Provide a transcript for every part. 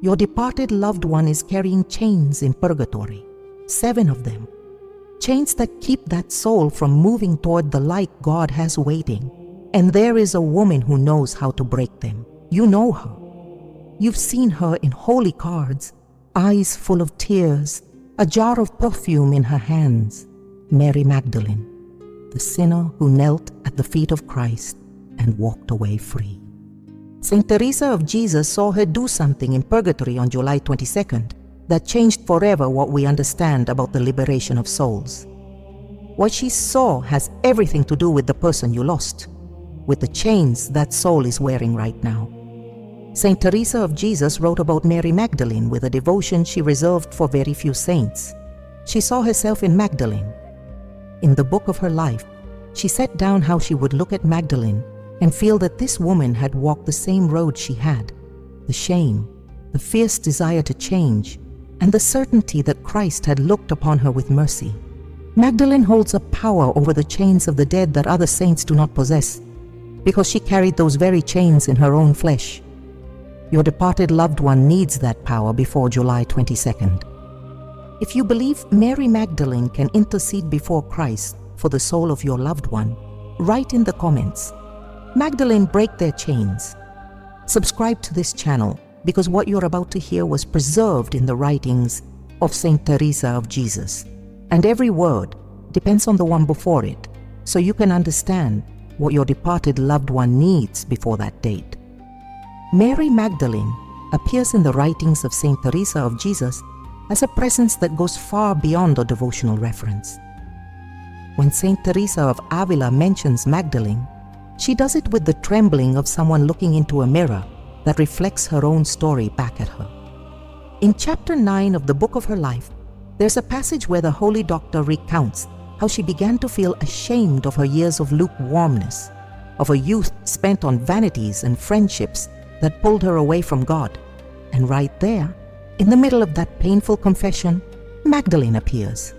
Your departed loved one is carrying chains in purgatory, 7 of them. Chains that keep that soul from moving toward the light God has waiting. And there is a woman who knows how to break them. You know her. You've seen her in holy cards, eyes full of tears, a jar of perfume in her hands. Mary Magdalene, the sinner who knelt at the feet of Christ and walked away free. Saint Teresa of Jesus saw her do something in purgatory on July 22nd that changed forever what we understand about the liberation of souls. What she saw has everything to do with the person you lost, with the chains that soul is wearing right now. Saint Teresa of Jesus wrote about Mary Magdalene with a devotion she reserved for very few saints. She saw herself in Magdalene. In the book of her life, she set down how she would look at Magdalene and feel that this woman had walked the same road she had, the shame, the fierce desire to change, and the certainty that Christ had looked upon her with mercy. Magdalene holds a power over the chains of the dead that other saints do not possess, because she carried those very chains in her own flesh. Your departed loved one needs that power before July 22nd. If you believe Mary Magdalene can intercede before Christ for the soul of your loved one, write in the comments, "Magdalene, break their chains." Subscribe to this channel because what you're about to hear was preserved in the writings of Saint Teresa of Jesus, and every word depends on the one before it, so you can understand what your departed loved one needs before that date. Mary Magdalene appears in the writings of Saint Teresa of Jesus as a presence that goes far beyond a devotional reference. When Saint Teresa of Avila mentions Magdalene, she does it with the trembling of someone looking into a mirror that reflects her own story back at her. In chapter 9 of the book of her life, there's a passage where the holy doctor recounts how she began to feel ashamed of her years of lukewarmness, of a youth spent on vanities and friendships that pulled her away from God. And right there, in the middle of that painful confession, Magdalene appears.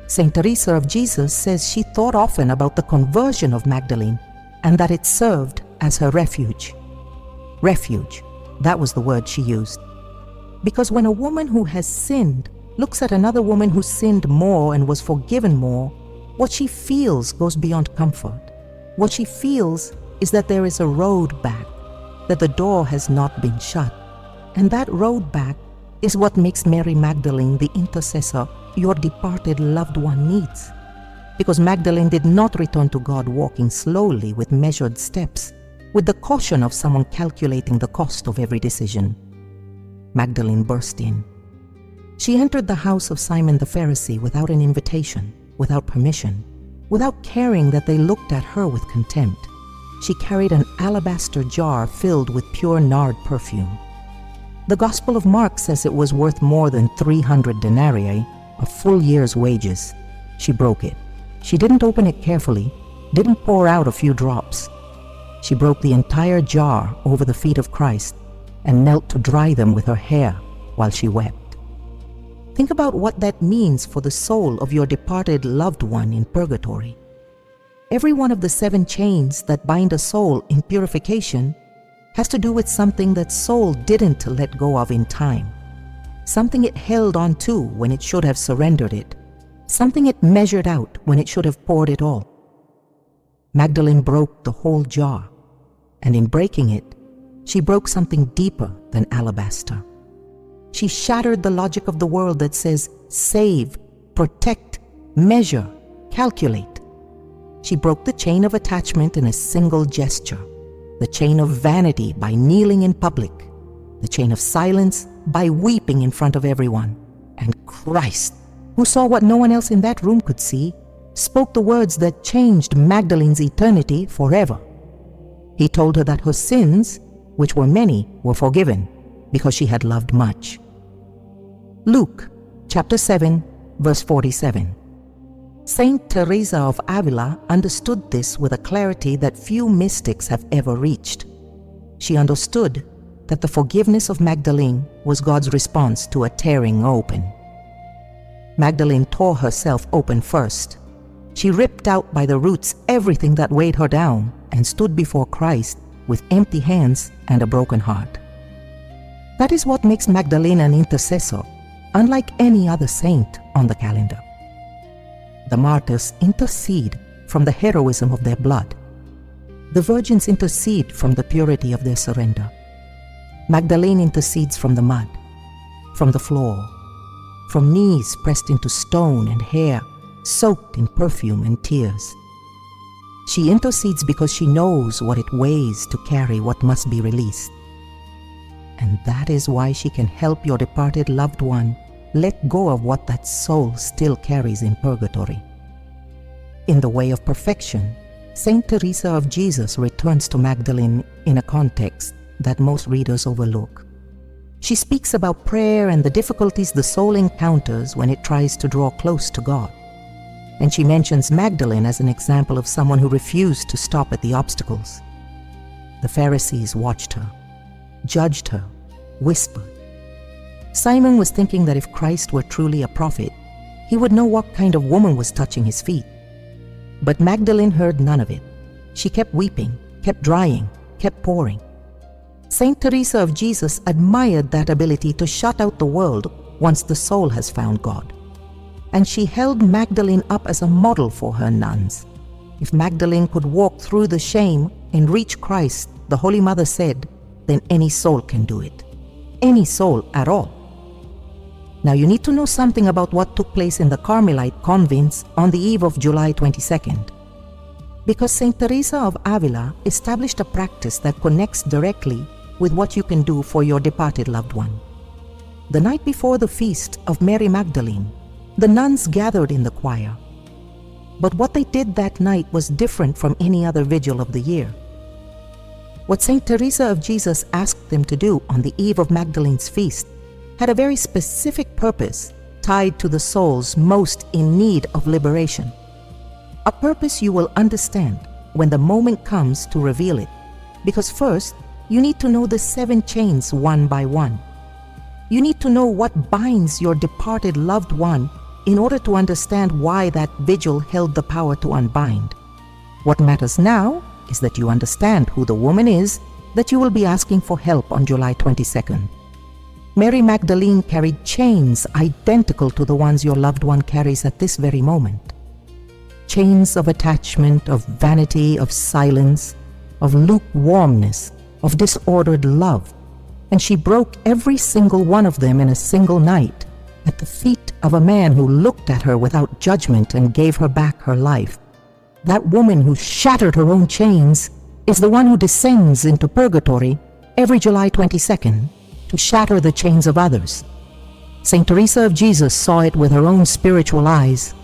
Saint Teresa of Jesus says she thought often about the conversion of Magdalene and that it served as her refuge. Refuge, that was the word she used. Because when a woman who has sinned looks at another woman who sinned more and was forgiven more, what she feels goes beyond comfort. What she feels is that there is a road back, that the door has not been shut. And that road back is what makes Mary Magdalene the intercessor your departed loved one needs. Because Magdalene did not return to God walking slowly with measured steps, with the caution of someone calculating the cost of every decision. Magdalene burst in. She entered the house of Simon the Pharisee without an invitation, without permission, without caring that they looked at her with contempt. She carried an alabaster jar filled with pure nard perfume. The Gospel of Mark says it was worth more than 300 denarii, a full year's wages. She broke it. She didn't open it carefully, didn't pour out a few drops. She broke the entire jar over the feet of Christ and knelt to dry them with her hair while she wept. Think about what that means for the soul of your departed loved one in purgatory. Every one of the 7 chains that bind a soul in purification has to do with something that soul didn't let go of in time, something it held on to when it should have surrendered it, something it measured out when it should have poured it all. Magdalene broke the whole jar, and in breaking it, she broke something deeper than alabaster. She shattered the logic of the world that says save, protect, measure, calculate. She broke the chain of attachment in a single gesture, the chain of vanity by kneeling in public, the chain of silence by weeping in front of everyone. And Christ, who saw what no one else in that room could see, spoke the words that changed Magdalene's eternity forever. He told her that her sins, which were many, were forgiven because she had loved much. Luke chapter 7, verse 47. Saint Teresa of Avila understood this with a clarity that few mystics have ever reached. She understood that the forgiveness of Magdalene was God's response to a tearing open. Magdalene tore herself open first. She ripped out by the roots everything that weighed her down and stood before Christ with empty hands and a broken heart. That is what makes Magdalene an intercessor, unlike any other saint on the calendar. The martyrs intercede from the heroism of their blood. The virgins intercede from the purity of their surrender. Magdalene intercedes from the mud, from the floor, from knees pressed into stone and hair soaked in perfume and tears. She intercedes because she knows what it weighs to carry what must be released. And that is why she can help your departed loved one let go of what that soul still carries in purgatory. In the way of perfection, Saint Teresa of Jesus returns to Magdalene in a context that most readers overlook. She speaks about prayer and the difficulties the soul encounters when it tries to draw close to God. And she mentions Magdalene as an example of someone who refused to stop at the obstacles. The Pharisees watched her, judged her, whispered. Simon was thinking that if Christ were truly a prophet, he would know what kind of woman was touching his feet. But Magdalene heard none of it. She kept weeping, kept drying, kept pouring. Saint Teresa of Jesus admired that ability to shut out the world once the soul has found God. And she held Magdalene up as a model for her nuns. If Magdalene could walk through the shame and reach Christ, the Holy Mother said, then any soul can do it. Any soul at all. Now you need to know something about what took place in the Carmelite convents on the eve of July 22nd. Because Saint Teresa of Avila established a practice that connects directly with what you can do for your departed loved one. The night before the feast of Mary Magdalene, the nuns gathered in the choir. But what they did that night was different from any other vigil of the year. What Saint Teresa of Jesus asked them to do on the eve of Magdalene's feast had a very specific purpose tied to the souls most in need of liberation. A purpose you will understand when the moment comes to reveal it, because first, you need to know the 7 chains one by one. You need to know what binds your departed loved one in order to understand why that vigil held the power to unbind. What matters now is that you understand who the woman is that you will be asking for help on July 22nd. Mary Magdalene carried chains identical to the ones your loved one carries at this very moment. Chains of attachment, of vanity, of silence, of lukewarmness, of disordered love. And she broke every single one of them in a single night at the feet of a man who looked at her without judgment and gave her back her life. That woman who shattered her own chains is the one who descends into purgatory every July 22nd to shatter the chains of others. Saint Teresa of Jesus saw it with her own spiritual eyes,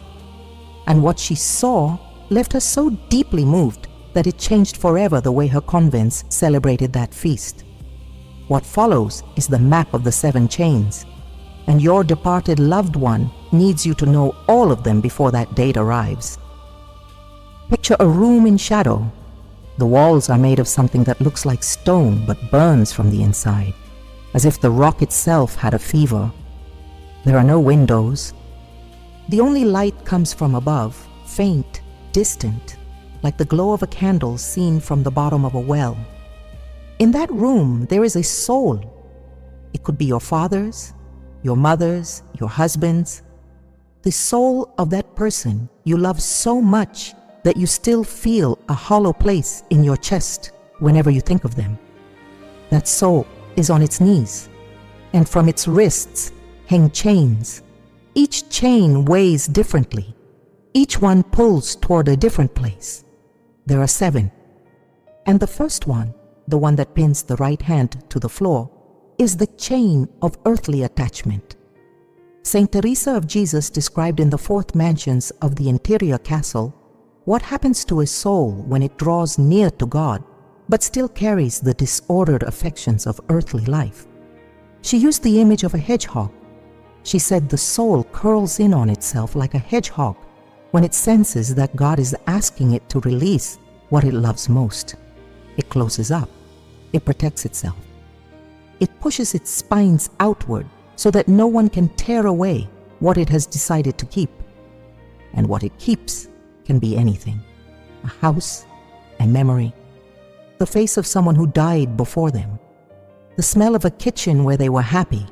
and what she saw left her so deeply moved that it changed forever the way her convents celebrated that feast. What follows is the map of the 7 chains, and your departed loved one needs you to know all of them before that date arrives. Picture a room in shadow. The walls are made of something that looks like stone but burns from the inside, as if the rock itself had a fever. There are no windows. The only light comes from above, faint, distant, like the glow of a candle seen from the bottom of a well. In that room, there is a soul. It could be your father's, your mother's, your husband's, the soul of that person you love so much that you still feel a hollow place in your chest whenever you think of them. That soul is on its knees, and from its wrists hang chains. Each chain weighs differently. Each one pulls toward a different place. There are 7. And the first one, the one that pins the right hand to the floor, is the chain of earthly attachment. Saint Teresa of Jesus described in the 4th mansions of the interior castle what happens to a soul when it draws near to God, but still carries the disordered affections of earthly life. She used the image of a hedgehog. She said the soul curls in on itself like a hedgehog when it senses that God is asking it to release what it loves most. It closes up. It protects itself. It pushes its spines outward so that no one can tear away what it has decided to keep. And what it keeps can be anything: a house, a memory, the face of someone who died before them, the smell of a kitchen where they were happy,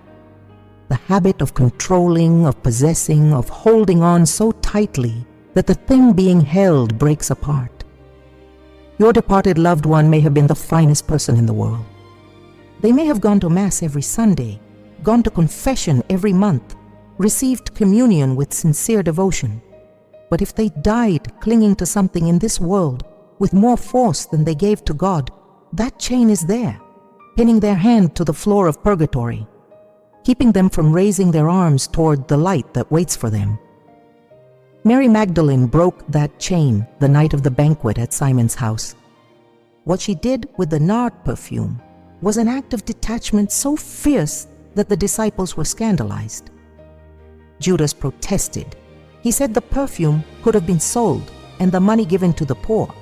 the habit of controlling, of possessing, of holding on so tightly that the thing being held breaks apart. Your departed loved one may have been the finest person in the world. They may have gone to Mass every Sunday, gone to confession every month, received communion with sincere devotion. But if they died clinging to something in this world with more force than they gave to God, that chain is there, pinning their hand to the floor of purgatory, keeping them from raising their arms toward the light that waits for them. Mary Magdalene broke that chain the night of the banquet at Simon's house. What she did with the nard perfume was an act of detachment so fierce that the disciples were scandalized. Judas protested. He said the perfume could have been sold and the money given to the poor.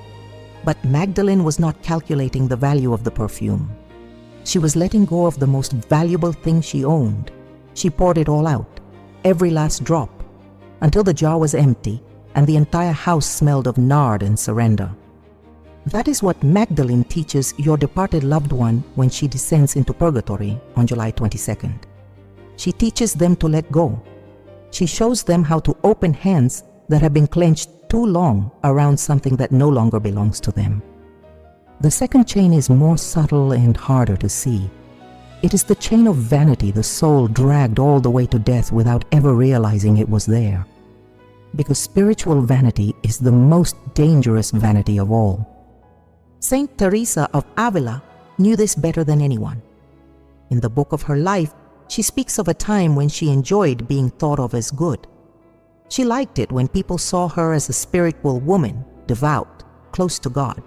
But Magdalene was not calculating the value of the perfume. She was letting go of the most valuable thing she owned. She poured it all out, every last drop, until the jar was empty and the entire house smelled of nard and surrender. That is what Magdalene teaches your departed loved one when she descends into purgatory on July 22nd. She teaches them to let go. She shows them how to open hands that have been clenched too long around something that no longer belongs to them. The second chain is more subtle and harder to see. It is the chain of vanity the soul dragged all the way to death without ever realizing it was there. Because spiritual vanity is the most dangerous vanity of all. Saint Teresa of Avila knew this better than anyone. In the book of her life, she speaks of a time when she enjoyed being thought of as good. She liked it when people saw her as a spiritual woman, devout, close to God.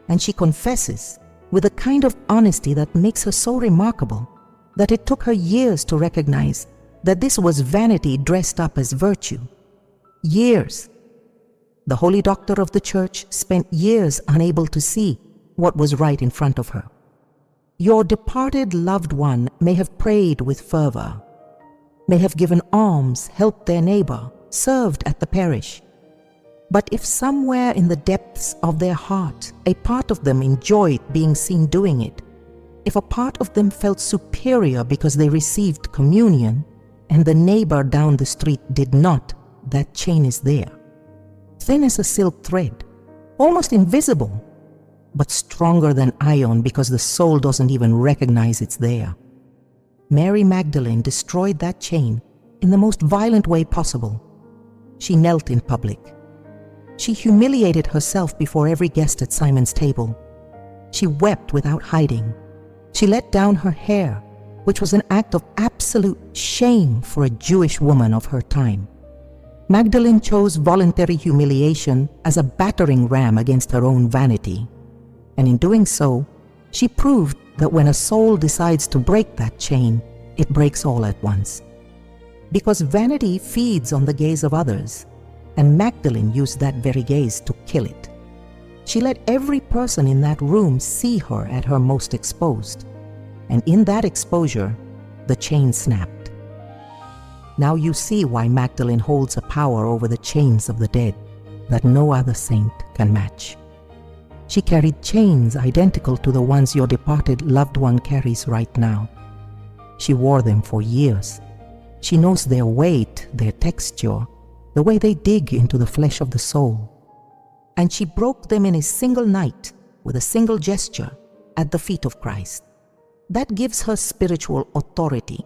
And she confesses, with a kind of honesty that makes her so remarkable, that it took her years to recognize that this was vanity dressed up as virtue. Years. The holy doctor of the Church spent years unable to see what was right in front of her. Your departed loved one may have prayed with fervor, may have given alms, helped their neighbor, served at the parish. But if somewhere in the depths of their heart, a part of them enjoyed being seen doing it, if a part of them felt superior because they received communion, and the neighbor down the street did not, that chain is there. Thin as a silk thread, almost invisible, but stronger than iron because the soul doesn't even recognize it's there. Mary Magdalene destroyed that chain in the most violent way possible. She knelt in public. She humiliated herself before every guest at Simon's table. She wept without hiding. She let down her hair, which was an act of absolute shame for a Jewish woman of her time. Magdalene chose voluntary humiliation as a battering ram against her own vanity. And in doing so, she proved that when a soul decides to break that chain, it breaks all at once. Because vanity feeds on the gaze of others, and Magdalene used that very gaze to kill it. She let every person in that room see her at her most exposed, and in that exposure, the chain snapped. Now you see why Magdalene holds a power over the chains of the dead that no other saint can match. She carried chains identical to the ones your departed loved one carries right now. She wore them for years. She knows their weight, their texture, the way they dig into the flesh of the soul. And she broke them in a single night with a single gesture at the feet of Christ. That gives her spiritual authority.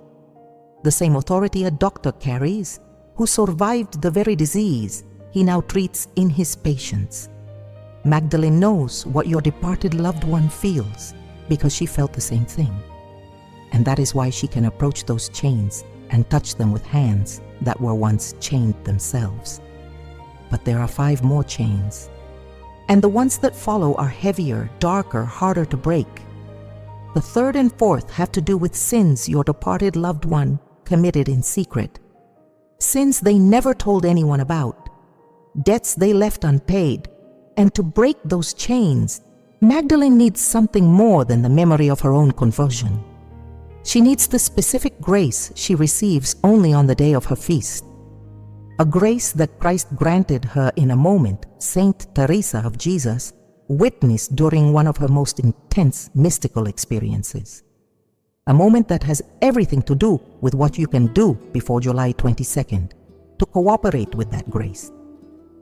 The same authority a doctor carries, who survived the very disease he now treats in his patients. Magdalene knows what your departed loved one feels because she felt the same thing. And that is why she can approach those chains and touch them with hands that were once chained themselves. But there are 5 more chains. And the ones that follow are heavier, darker, harder to break. The 3rd and 4th have to do with sins your departed loved one committed in secret. Sins they never told anyone about. Debts they left unpaid. And to break those chains, Magdalene needs something more than the memory of her own conversion. She needs the specific grace she receives only on the day of her feast. A grace that Christ granted her in a moment Saint Teresa of Jesus witnessed during one of her most intense mystical experiences. a moment that has everything to do with what you can do before July 22nd to cooperate with that grace.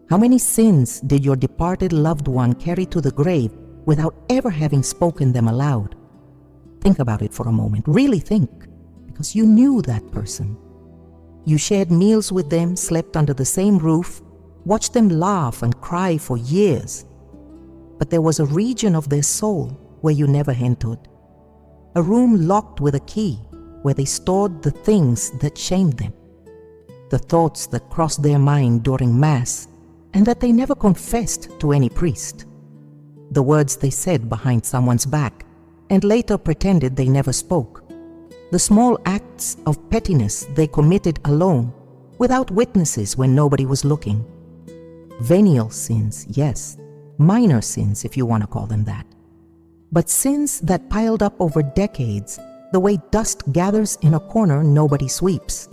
How many sins did your departed loved one carry to the grave without ever having spoken them aloud? Think about it for a moment. Really think, because you knew that person. You shared meals with them, slept under the same roof, watched them laugh and cry for years. But there was a region of their soul where you never entered. A room locked with a key where they stored the things that shamed them, the thoughts that crossed their mind during Mass and that they never confessed to any priest, the words they said behind someone's back and later pretended they never spoke, the small acts of pettiness they committed alone, without witnesses when nobody was looking. Venial sins, yes, minor sins if you want to call them that, but sins that piled up over decades, the way dust gathers in a corner nobody sweeps.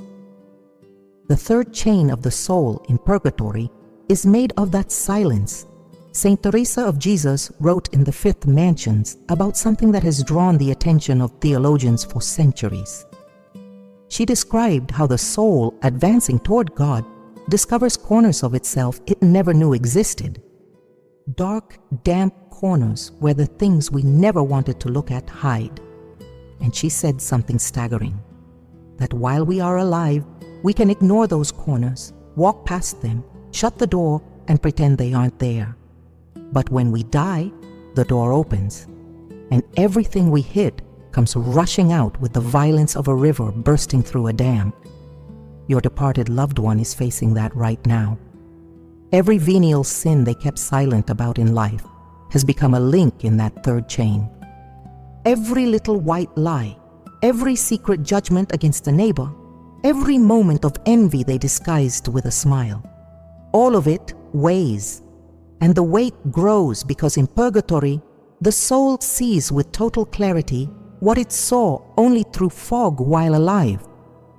The third chain of the soul in purgatory is made of that silence. Saint Teresa of Jesus wrote in the Fifth Mansions about something that has drawn the attention of theologians for centuries. She described how the soul, advancing toward God, discovers corners of itself it never knew existed. Dark, damp corners where the things we never wanted to look at hide. And she said something staggering, that while we are alive, we can ignore those corners, walk past them, shut the door, and pretend they aren't there. But when we die, the door opens, and everything we hid comes rushing out with the violence of a river bursting through a dam. Your departed loved one is facing that right now. Every venial sin they kept silent about in life has become a link in that third chain. Every little white lie, every secret judgment against a neighbor, every moment of envy they disguised with a smile, all of it weighs, and the weight grows because in purgatory, the soul sees with total clarity what it saw only through fog while alive.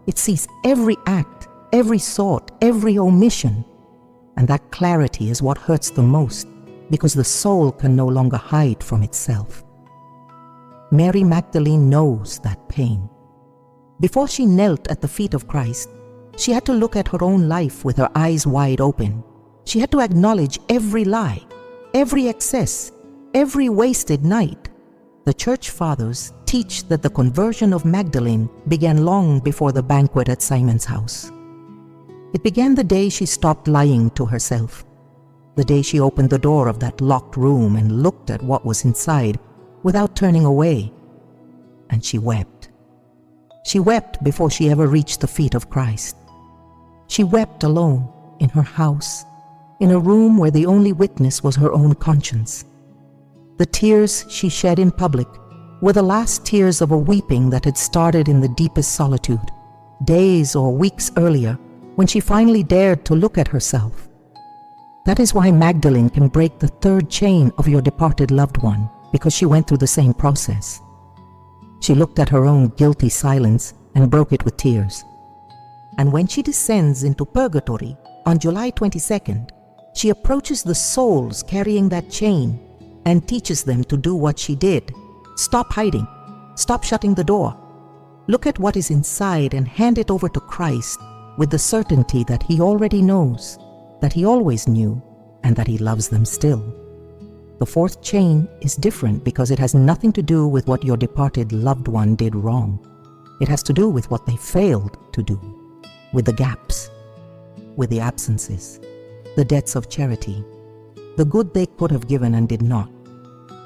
It sees every act, every thought, every omission, and that clarity is what hurts the most because the soul can no longer hide from itself. Mary Magdalene knows that pain. Before she knelt at the feet of Christ, she had to look at her own life with her eyes wide open. She had to acknowledge every lie, every excess, every wasted night. The Church Fathers teach that the conversion of Magdalene began long before the banquet at Simon's house. It began the day she stopped lying to herself, the day she opened the door of that locked room and looked at what was inside without turning away, and she wept. She wept before she ever reached the feet of Christ. She wept alone in her house, in a room where the only witness was her own conscience. The tears she shed in public were the last tears of a weeping that had started in the deepest solitude, days or weeks earlier, when she finally dared to look at herself. That is why Magdalene can break the third chain of your departed loved one, because she went through the same process. She looked at her own guilty silence and broke it with tears. And when she descends into purgatory on July 22nd, she approaches the souls carrying that chain and teaches them to do what she did. Stop hiding. Stop shutting the door. Look at what is inside and hand it over to Christ with the certainty that He already knows, that He always knew, and that He loves them still. The fourth chain is different because it has nothing to do with what your departed loved one did wrong. It has to do with what they failed to do, with the gaps, with the absences, the debts of charity, the good they could have given and did not,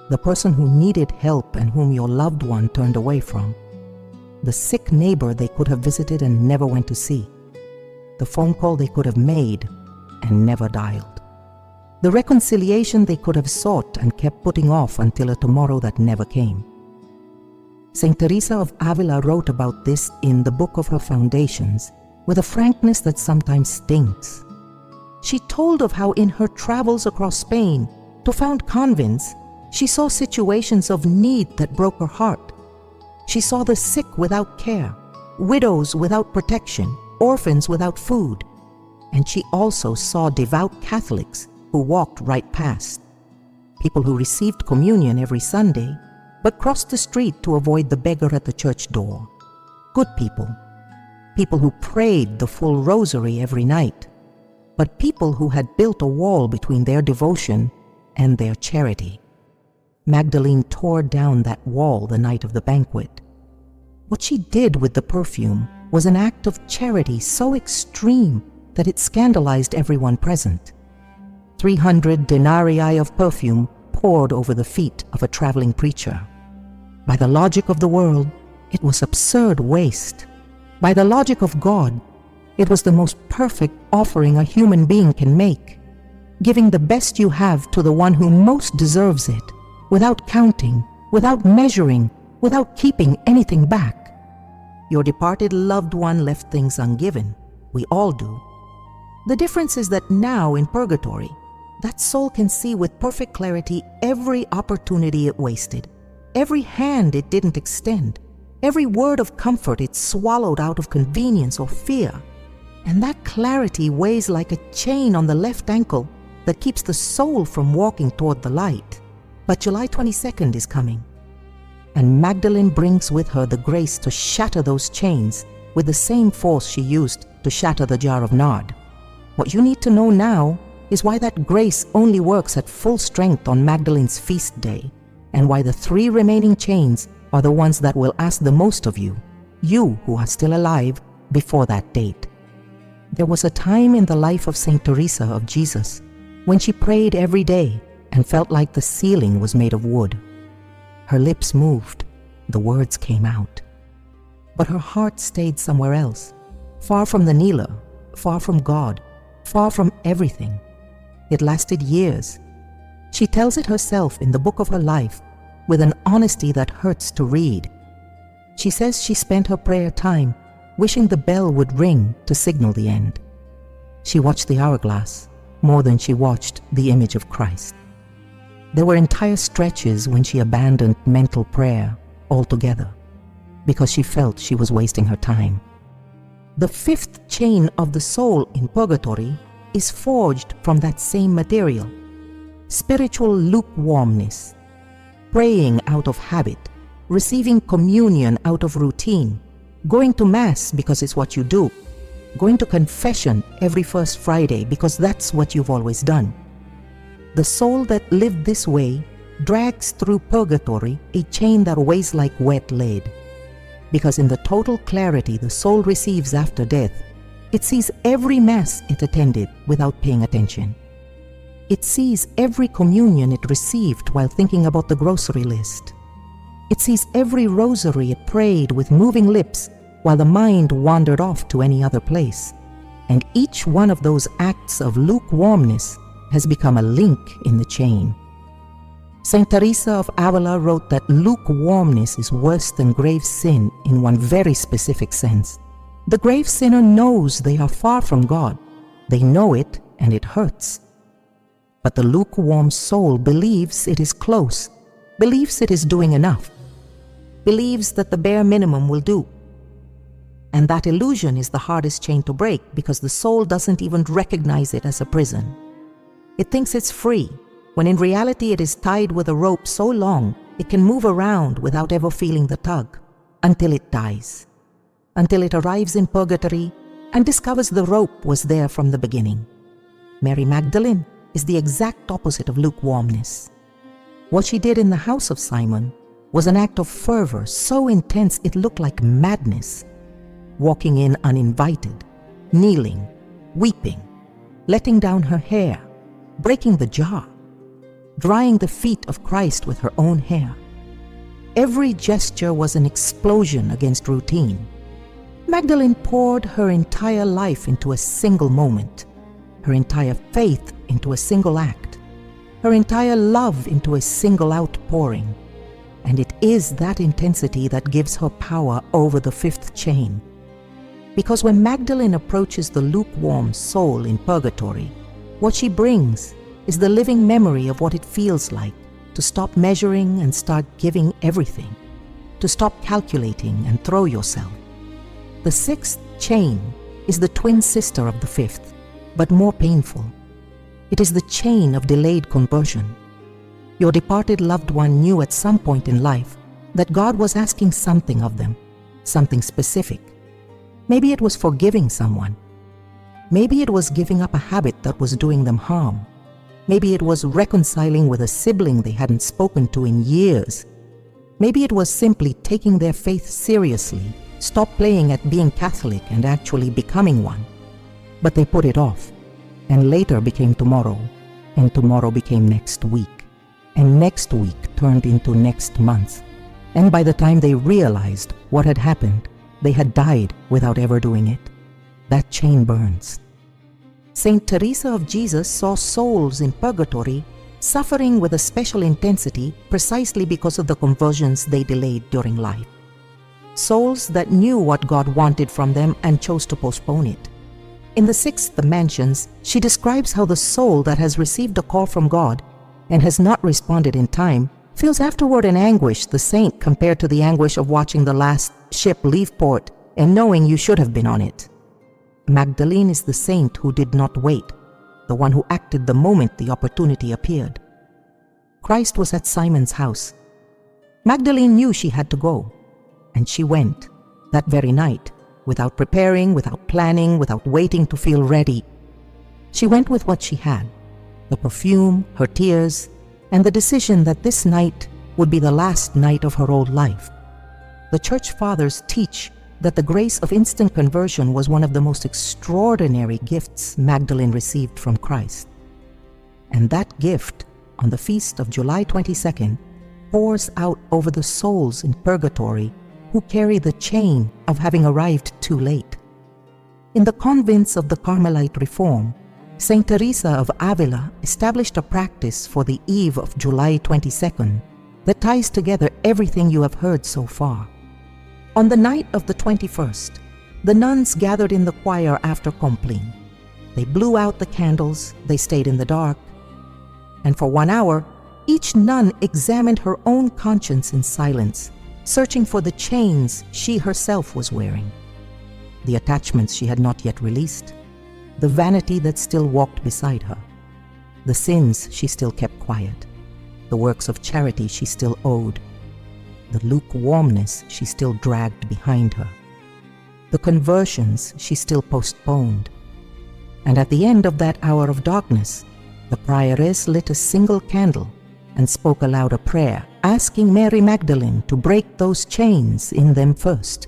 the person who needed help and whom your loved one turned away from, the sick neighbor they could have visited and never went to see, the phone call they could have made and never dialed, the reconciliation they could have sought and kept putting off until a tomorrow that never came. Saint Teresa of Avila wrote about this in the book of her Foundations with a frankness that sometimes stings. She told of how in her travels across Spain to found convents, she saw situations of need that broke her heart. She saw the sick without care, widows without protection, orphans without food. And she also saw devout Catholics who walked right past, people who received communion every Sunday, but crossed the street to avoid the beggar at the church door. Good people. People who prayed the full rosary every night, but people who had built a wall between their devotion and their charity. Magdalene tore down that wall the night of the banquet. What she did with the perfume was an act of charity so extreme that it scandalized everyone present. 300 denarii of perfume poured over the feet of a traveling preacher. By the logic of the world, it was absurd waste. By the logic of God, it was the most perfect offering a human being can make, giving the best you have to the one who most deserves it, without counting, without measuring, without keeping anything back. Your departed loved one left things ungiven. We all do. The difference is that now in purgatory, that soul can see with perfect clarity every opportunity it wasted, every hand it didn't extend, every word of comfort it swallowed out of convenience or fear. And that clarity weighs like a chain on the left ankle that keeps the soul from walking toward the light. But July 22nd is coming, and Magdalene brings with her the grace to shatter those chains with the same force she used to shatter the jar of nard. What you need to know now is why that grace only works at full strength on Magdalene's feast day, and why the 3 remaining chains are the ones that will ask the most of you, you who are still alive before that date. There was a time in the life of Saint Teresa of Jesus when she prayed every day and felt like the ceiling was made of wood. Her lips moved, the words came out. But her heart stayed somewhere else, far from the kneeler, far from God, far from everything. It lasted years. She tells it herself in the book of her life with an honesty that hurts to read. She says she spent her prayer time wishing the bell would ring to signal the end. She watched the hourglass more than she watched the image of Christ. There were entire stretches when she abandoned mental prayer altogether because she felt she was wasting her time. The 5th chain of the soul in purgatory is forged from that same material: spiritual lukewarmness, praying out of habit, receiving communion out of routine, going to Mass because it's what you do, going to confession every first Friday because that's what you've always done. The soul that lived this way drags through purgatory a chain that weighs like wet lead, because in the total clarity the soul receives after death, it sees every Mass it attended without paying attention. It sees every communion it received while thinking about the grocery list. It sees every rosary it prayed with moving lips while the mind wandered off to any other place. And each one of those acts of lukewarmness has become a link in the chain. Saint Teresa of Avila wrote that lukewarmness is worse than grave sin in one very specific sense. The grave sinner knows they are far from God. They know it, and it hurts. But the lukewarm soul believes it is close, believes it is doing enough, believes that the bare minimum will do. And that illusion is the hardest chain to break because the soul doesn't even recognize it as a prison. It thinks it's free, when in reality it is tied with a rope so long it can move around without ever feeling the tug, until it dies, until it arrives in purgatory and discovers the rope was there from the beginning. Mary Magdalene is the exact opposite of lukewarmness. What she did in the house of Simon was an act of fervor so intense it looked like madness. Walking in uninvited, kneeling, weeping, letting down her hair, breaking the jar, drying the feet of Christ with her own hair. Every gesture was an explosion against routine. Magdalene poured her entire life into a single moment, her entire faith into a single act, her entire love into a single outpouring. And it is that intensity that gives her power over the 5th chain. Because when Magdalene approaches the lukewarm soul in purgatory, what she brings is the living memory of what it feels like to stop measuring and start giving everything, to stop calculating and throw yourself. The 6th chain is the twin sister of the 5th, but more painful. It is the chain of delayed conversion. Your departed loved one knew at some point in life that God was asking something of them, something specific. Maybe it was forgiving someone. Maybe it was giving up a habit that was doing them harm. Maybe it was reconciling with a sibling they hadn't spoken to in years. Maybe it was simply taking their faith seriously, stop playing at being Catholic and actually becoming one. But they put it off, and later became tomorrow, and tomorrow became next week, and next week turned into next month. And by the time they realized what had happened, they had died without ever doing it. That chain burns. Saint Teresa of Jesus saw souls in purgatory suffering with a special intensity precisely because of the conversions they delayed during life. Souls that knew what God wanted from them and chose to postpone it. In the Sixth Mansions, she describes how the soul that has received a call from God and has not responded in time feels afterward an anguish the saint compared to the anguish of watching the last ship leave port and knowing you should have been on it. Magdalene is the saint who did not wait, the one who acted the moment the opportunity appeared. Christ was at Simon's house. Magdalene knew she had to go, and she went that very night, without preparing, without planning, without waiting to feel ready. She went with what she had, the perfume, her tears, and the decision that this night would be the last night of her old life. The Church Fathers teach that the grace of instant conversion was one of the most extraordinary gifts Magdalene received from Christ. And that gift, on the feast of July 22nd, pours out over the souls in purgatory who carry the chain of having arrived too late. In the convents of the Carmelite Reform, Saint Teresa of Avila established a practice for the eve of July 22nd that ties together everything you have heard so far. On the night of the 21st, the nuns gathered in the choir after Compline. They blew out the candles, they stayed in the dark, and for 1 hour, each nun examined her own conscience in silence, searching for the chains she herself was wearing, the attachments she had not yet released, the vanity that still walked beside her, the sins she still kept quiet, the works of charity she still owed, the lukewarmness she still dragged behind her, the conversions she still postponed. And at the end of that hour of darkness, the prioress lit a single candle and spoke aloud a prayer, asking Mary Magdalene to break those chains in them first,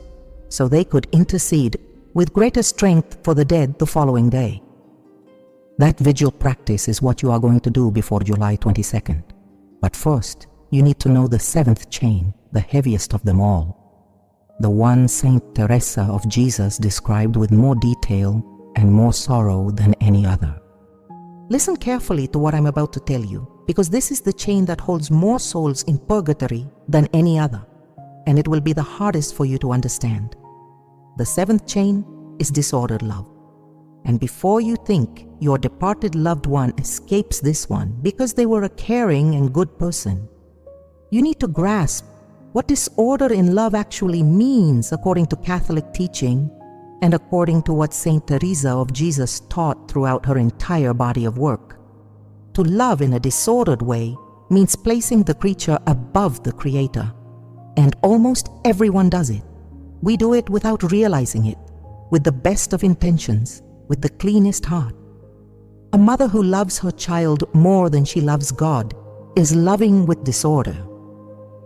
so they could intercede with greater strength for the dead the following day. That vigil practice is what you are going to do before July 22nd. But first, you need to know the seventh chain, the heaviest of them all, the one Saint Teresa of Jesus described with more detail and more sorrow than any other. Listen carefully to what I'm about to tell you, because this is the chain that holds more souls in purgatory than any other, and it will be the hardest for you to understand. The seventh chain is disordered love. And before you think your departed loved one escapes this one because they were a caring and good person, you need to grasp what disorder in love actually means according to Catholic teaching and according to what Saint Teresa of Jesus taught throughout her entire body of work. To love in a disordered way means placing the creature above the Creator, and almost everyone does it. We do it without realizing it, with the best of intentions, with the cleanest heart. A mother who loves her child more than she loves God is loving with disorder.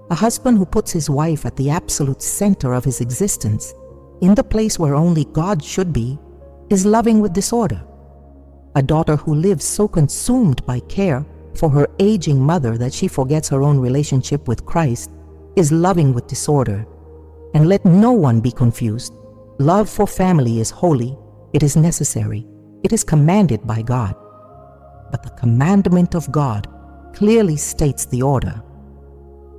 A husband who puts his wife at the absolute center of his existence, in the place where only God should be, is loving with disorder. A daughter who lives so consumed by care for her aging mother that she forgets her own relationship with Christ is loving with disorder. And let no one be confused. Love for family is holy, it is necessary, it is commanded by God. But the commandment of God clearly states the order.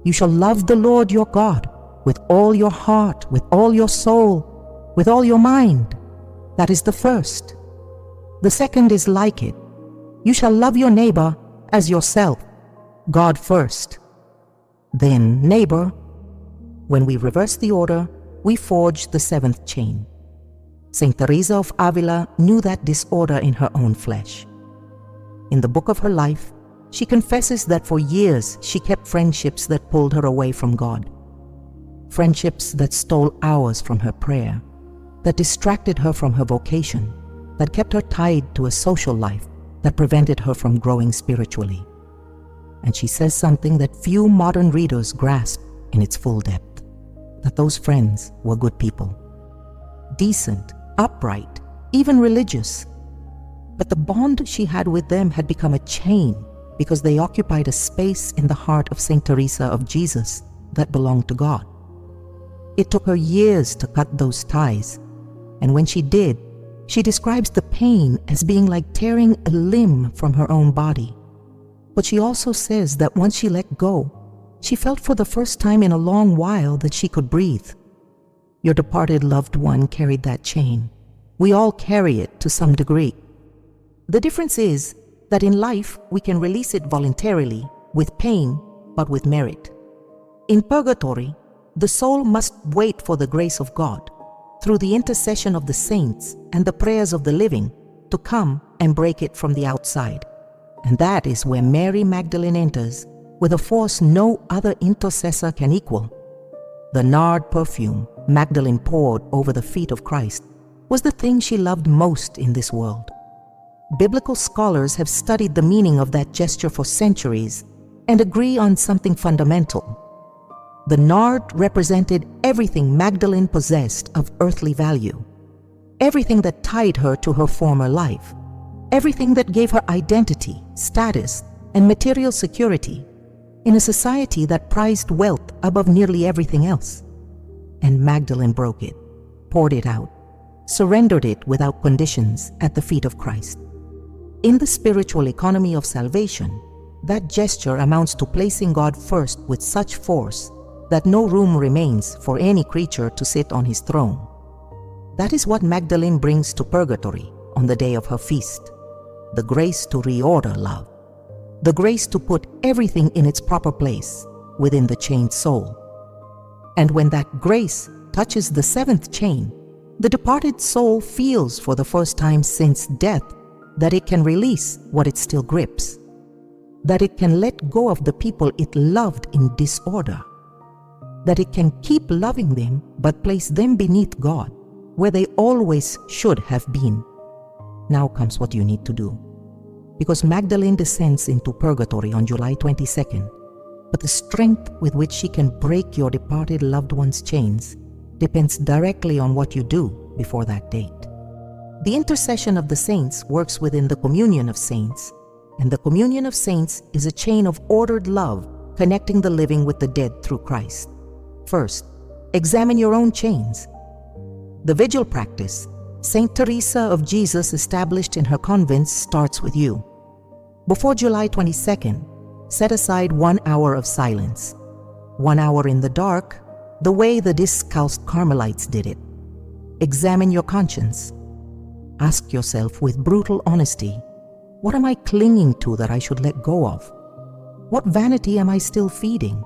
You shall love the Lord your God with all your heart, with all your soul, with all your mind. That is the first. The second is like it. You shall love your neighbor as yourself. God first, then neighbor. When we reverse the order, we forge the seventh chain. Saint Teresa of Avila knew that disorder in her own flesh. In the book of her life, She confesses that for years she kept friendships that pulled her away from God. Friendships that stole hours from her prayer, that distracted her from her vocation, that kept her tied to a social life that prevented her from growing spiritually. And she says something that few modern readers grasp in its full depth, that those friends were good people, decent, upright, even religious. But the bond she had with them had become a chain because they occupied a space in the heart of Saint Teresa of Jesus that belonged to God. It took her years to cut those ties, and when she did, she describes the pain as being like tearing a limb from her own body. But she also says that once she let go, she felt for the first time in a long while that she could breathe. Your departed loved one carried that chain. We all carry it to some degree. The difference is that in life we can release it voluntarily, with pain, but with merit. In purgatory, the soul must wait for the grace of God, through the intercession of the saints and the prayers of the living, to come and break it from the outside. And that is where Mary Magdalene enters with a force no other intercessor can equal. The nard perfume Magdalene poured over the feet of Christ was the thing she loved most in this world. Biblical scholars have studied the meaning of that gesture for centuries and agree on something fundamental. The nard represented everything Magdalene possessed of earthly value, everything that tied her to her former life, everything that gave her identity, status, and material security in a society that prized wealth above nearly everything else. And Magdalene broke it, poured it out, surrendered it without conditions at the feet of Christ. In the spiritual economy of salvation, that gesture amounts to placing God first with such force that no room remains for any creature to sit on his throne. That is what Magdalene brings to purgatory on the day of her feast: the grace to reorder love, the grace to put everything in its proper place within the chained soul. And when that grace touches the seventh chain, the departed soul feels for the first time since death that it can release what it still grips, that it can let go of the people it loved in disorder, that it can keep loving them but place them beneath God, where they always should have been. Now comes what you need to do. Because Magdalene descends into purgatory on July 22nd, but the strength with which she can break your departed loved one's chains depends directly on what you do before that date. The intercession of the saints works within the communion of saints, and the communion of saints is a chain of ordered love connecting the living with the dead through Christ. First, examine your own chains. The vigil practice Saint Teresa of Jesus established in her convents starts with you. Before July 22nd, set aside 1 hour of silence, 1 hour in the dark, the way the discalced Carmelites did it. Examine your conscience. Ask yourself with brutal honesty, what am I clinging to that I should let go of? What vanity am I still feeding?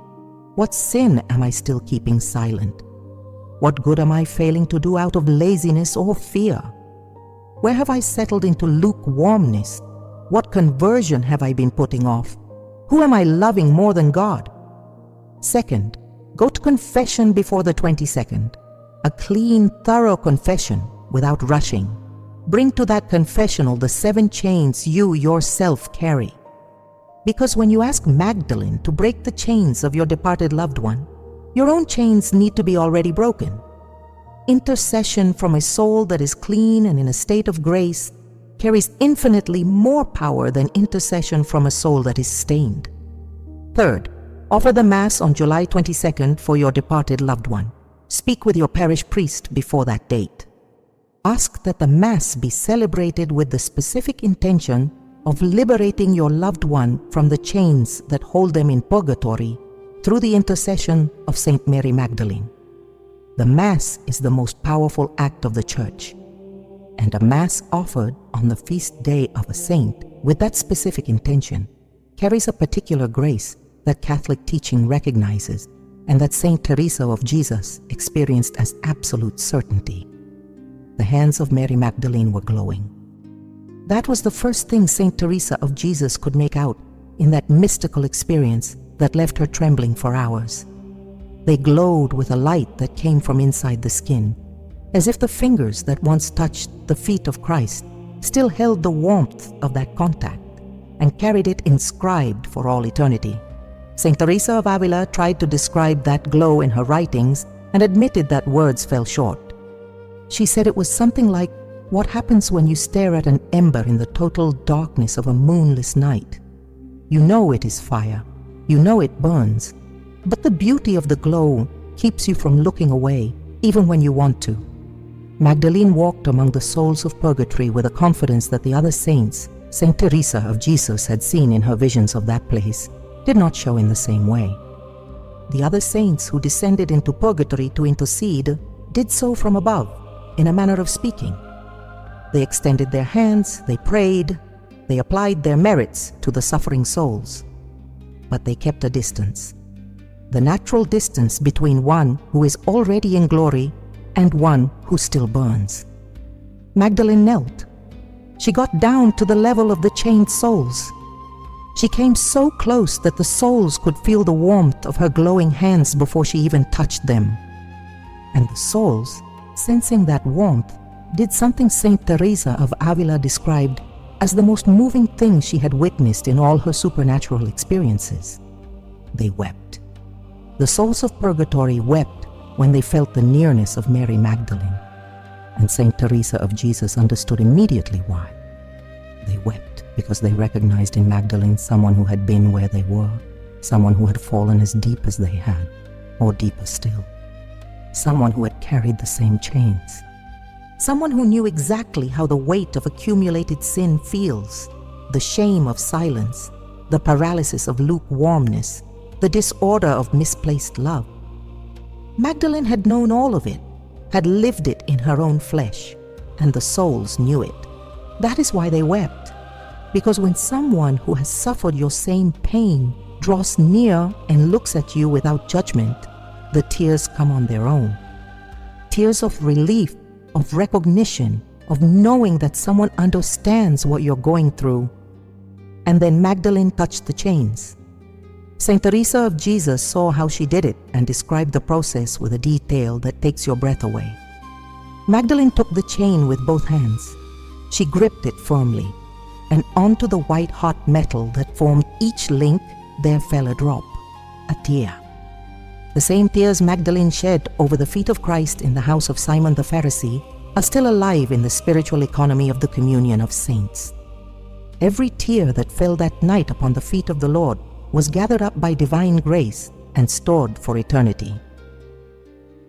What sin am I still keeping silent? What good am I failing to do out of laziness or fear? Where have I settled into lukewarmness? What conversion have I been putting off? Who am I loving more than God? Second, go to confession before the 22nd. A clean, thorough confession without rushing. Bring to that confessional the 7 chains you yourself carry. Because when you ask Magdalene to break the chains of your departed loved one, your own chains need to be already broken. Intercession from a soul that is clean and in a state of grace carries infinitely more power than intercession from a soul that is stained. Third, offer the Mass on July 22nd for your departed loved one. Speak with your parish priest before that date. Ask that the Mass be celebrated with the specific intention of liberating your loved one from the chains that hold them in purgatory through the intercession of Saint Mary Magdalene. The Mass is the most powerful act of the Church, and a Mass offered on the feast day of a saint with that specific intention carries a particular grace that Catholic teaching recognizes and that Saint Teresa of Jesus experienced as absolute certainty. The hands of Mary Magdalene were glowing. That was the first thing Saint Teresa of Jesus could make out in that mystical experience that left her trembling for hours. They glowed with a light that came from inside the skin, as if the fingers that once touched the feet of Christ still held the warmth of that contact and carried it inscribed for all eternity. Saint Teresa of Avila tried to describe that glow in her writings and admitted that words fell short. She said it was something like what happens when you stare at an ember in the total darkness of a moonless night. You know it is fire, you know it burns, but the beauty of the glow keeps you from looking away, even when you want to. Magdalene walked among the souls of purgatory with a confidence that the other saints, Saint Teresa of Jesus had seen in her visions of that place, did not show in the same way. The other saints who descended into purgatory to intercede did so from above, in a manner of speaking. They extended their hands, they prayed, they applied their merits to the suffering souls. But they kept a distance. The natural distance between one who is already in glory and one who still burns. Magdalene knelt. She got down to the level of the chained souls. She came so close that the souls could feel the warmth of her glowing hands before she even touched them. And the souls, sensing that warmth, did something Saint Teresa of Avila described as the most moving thing she had witnessed in all her supernatural experiences. They wept. The souls of purgatory wept when they felt the nearness of Mary Magdalene. And Saint Teresa of Jesus understood immediately why. They wept because they recognized in Magdalene someone who had been where they were, someone who had fallen as deep as they had, or deeper still, someone who had carried the same chains, someone who knew exactly how the weight of accumulated sin feels, the shame of silence, the paralysis of lukewarmness, the disorder of misplaced love. Magdalene had known all of it, had lived it in her own flesh, and the souls knew it. That is why they wept, because when someone who has suffered your same pain draws near and looks at you without judgment, the tears come on their own. Tears of relief, of recognition, of knowing that someone understands what you're going through. And then Magdalene touched the chains. Saint Teresa of Jesus saw how she did it and described the process with a detail that takes your breath away. Magdalene took the chain with both hands. She gripped it firmly, and onto the white-hot metal that formed each link there fell a drop, a tear. The same tears Magdalene shed over the feet of Christ in the house of Simon the Pharisee are still alive in the spiritual economy of the communion of saints. Every tear that fell that night upon the feet of the Lord was gathered up by divine grace and stored for eternity.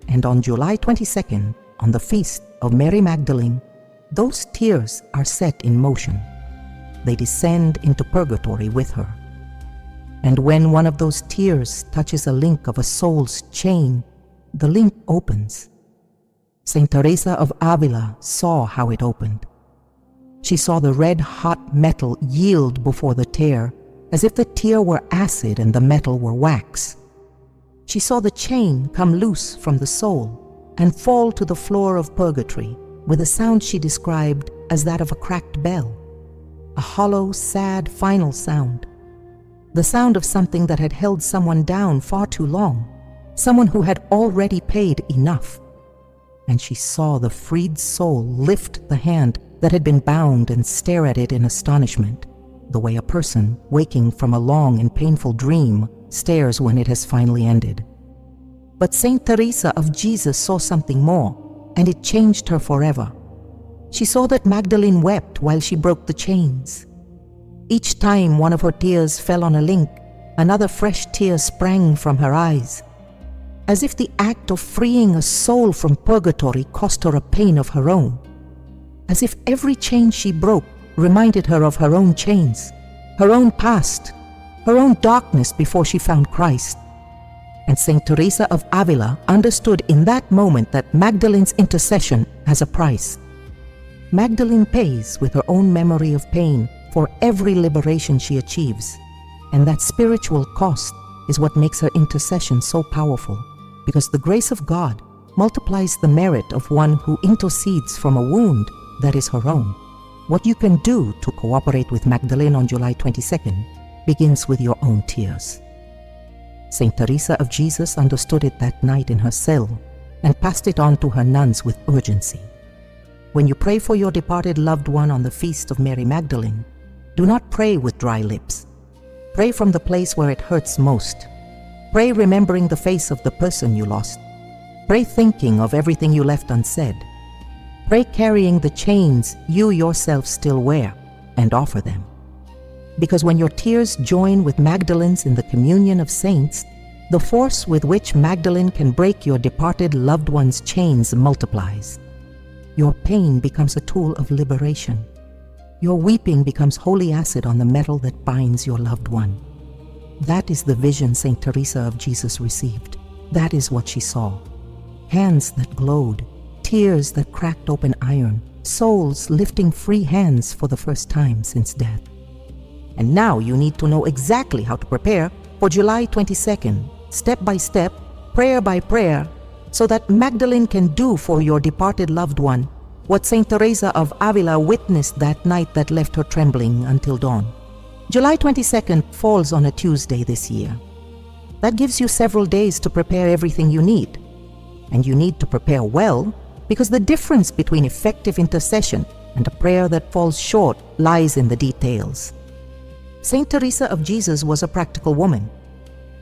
And on July 22nd, on the feast of Mary Magdalene, those tears are set in motion. They descend into purgatory with her. And when one of those tears touches a link of a soul's chain, the link opens. Saint Teresa of Avila saw how it opened. She saw the red-hot metal yield before the tear, as if the tear were acid and the metal were wax. She saw the chain come loose from the soul and fall to the floor of purgatory with a sound she described as that of a cracked bell, a hollow, sad, final sound, the sound of something that had held someone down far too long, someone who had already paid enough. And she saw the freed soul lift the hand that had been bound and stare at it in astonishment, the way a person, waking from a long and painful dream, stares when it has finally ended. But Saint Teresa of Jesus saw something more, and it changed her forever. She saw that Magdalene wept while she broke the chains. Each time one of her tears fell on a link, another fresh tear sprang from her eyes, as if the act of freeing a soul from purgatory cost her a pain of her own, as if every chain she broke reminded her of her own chains, her own past, her own darkness before she found Christ. And Saint Teresa of Avila understood in that moment that Magdalene's intercession has a price. Magdalene pays with her own memory of pain for every liberation she achieves, and that spiritual cost is what makes her intercession so powerful, because the grace of God multiplies the merit of one who intercedes from a wound that is her own. What you can do to cooperate with Magdalene on July 22nd begins with your own tears. Saint Teresa of Jesus understood it that night in her cell and passed it on to her nuns with urgency. When you pray for your departed loved one on the feast of Mary Magdalene, do not pray with dry lips. Pray from the place where it hurts most. Pray remembering the face of the person you lost. Pray thinking of everything you left unsaid. Pray carrying the chains you yourself still wear and offer them. Because when your tears join with Magdalene's in the communion of saints, the force with which Magdalene can break your departed loved one's chains multiplies. Your pain becomes a tool of liberation. Your weeping becomes holy acid on the metal that binds your loved one. That is the vision Saint Teresa of Jesus received. That is what she saw. Hands that glowed, tears that cracked open iron, souls lifting free hands for the first time since death. And now you need to know exactly how to prepare for July 22nd, step by step, prayer by prayer, so that Magdalene can do for your departed loved one what Saint Teresa of Avila witnessed that night that left her trembling until dawn. July 22nd falls on a Tuesday this year. That gives you several days to prepare everything you need. And you need to prepare well, because the difference between effective intercession and a prayer that falls short lies in the details. Saint Teresa of Jesus was a practical woman.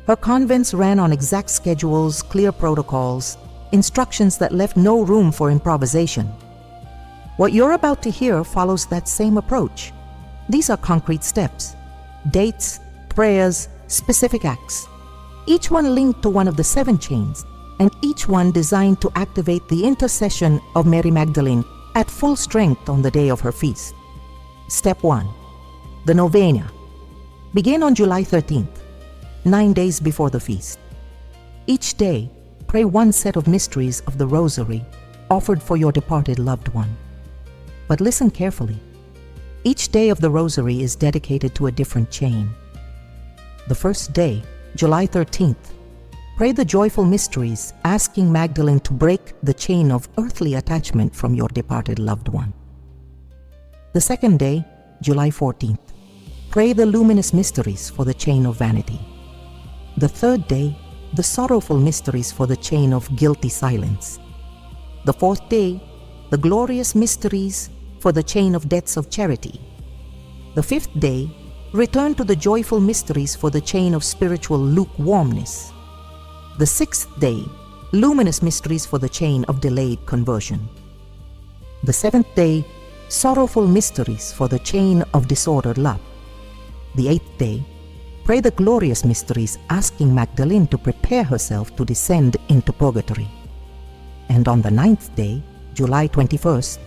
Her convents ran on exact schedules, clear protocols, instructions that left no room for improvisation. What you're about to hear follows that same approach. These are concrete steps, dates, prayers, specific acts, each one linked to one of the 7 chains, and each one designed to activate the intercession of Mary Magdalene at full strength on the day of her feast. Step 1. The Novena. Begin on July 13th, 9 days before the feast. Each day, pray one set of mysteries of the Rosary offered for your departed loved one. But listen carefully. Each day of the Rosary is dedicated to a different chain. The first day, July 13th, pray the joyful mysteries, asking Magdalene to break the chain of earthly attachment from your departed loved one. The second day, July 14th, pray the luminous mysteries for the chain of vanity. The third day, the sorrowful mysteries for the chain of guilty silence. The fourth day, the glorious mysteries for the chain of debts of charity. The fifth day, return to the joyful mysteries for the chain of spiritual lukewarmness. The sixth day, luminous mysteries for the chain of delayed conversion. The seventh day, sorrowful mysteries for the chain of disordered love. The eighth day, pray the glorious mysteries, asking Magdalene to prepare herself to descend into purgatory. And on the 9th day, July 21st,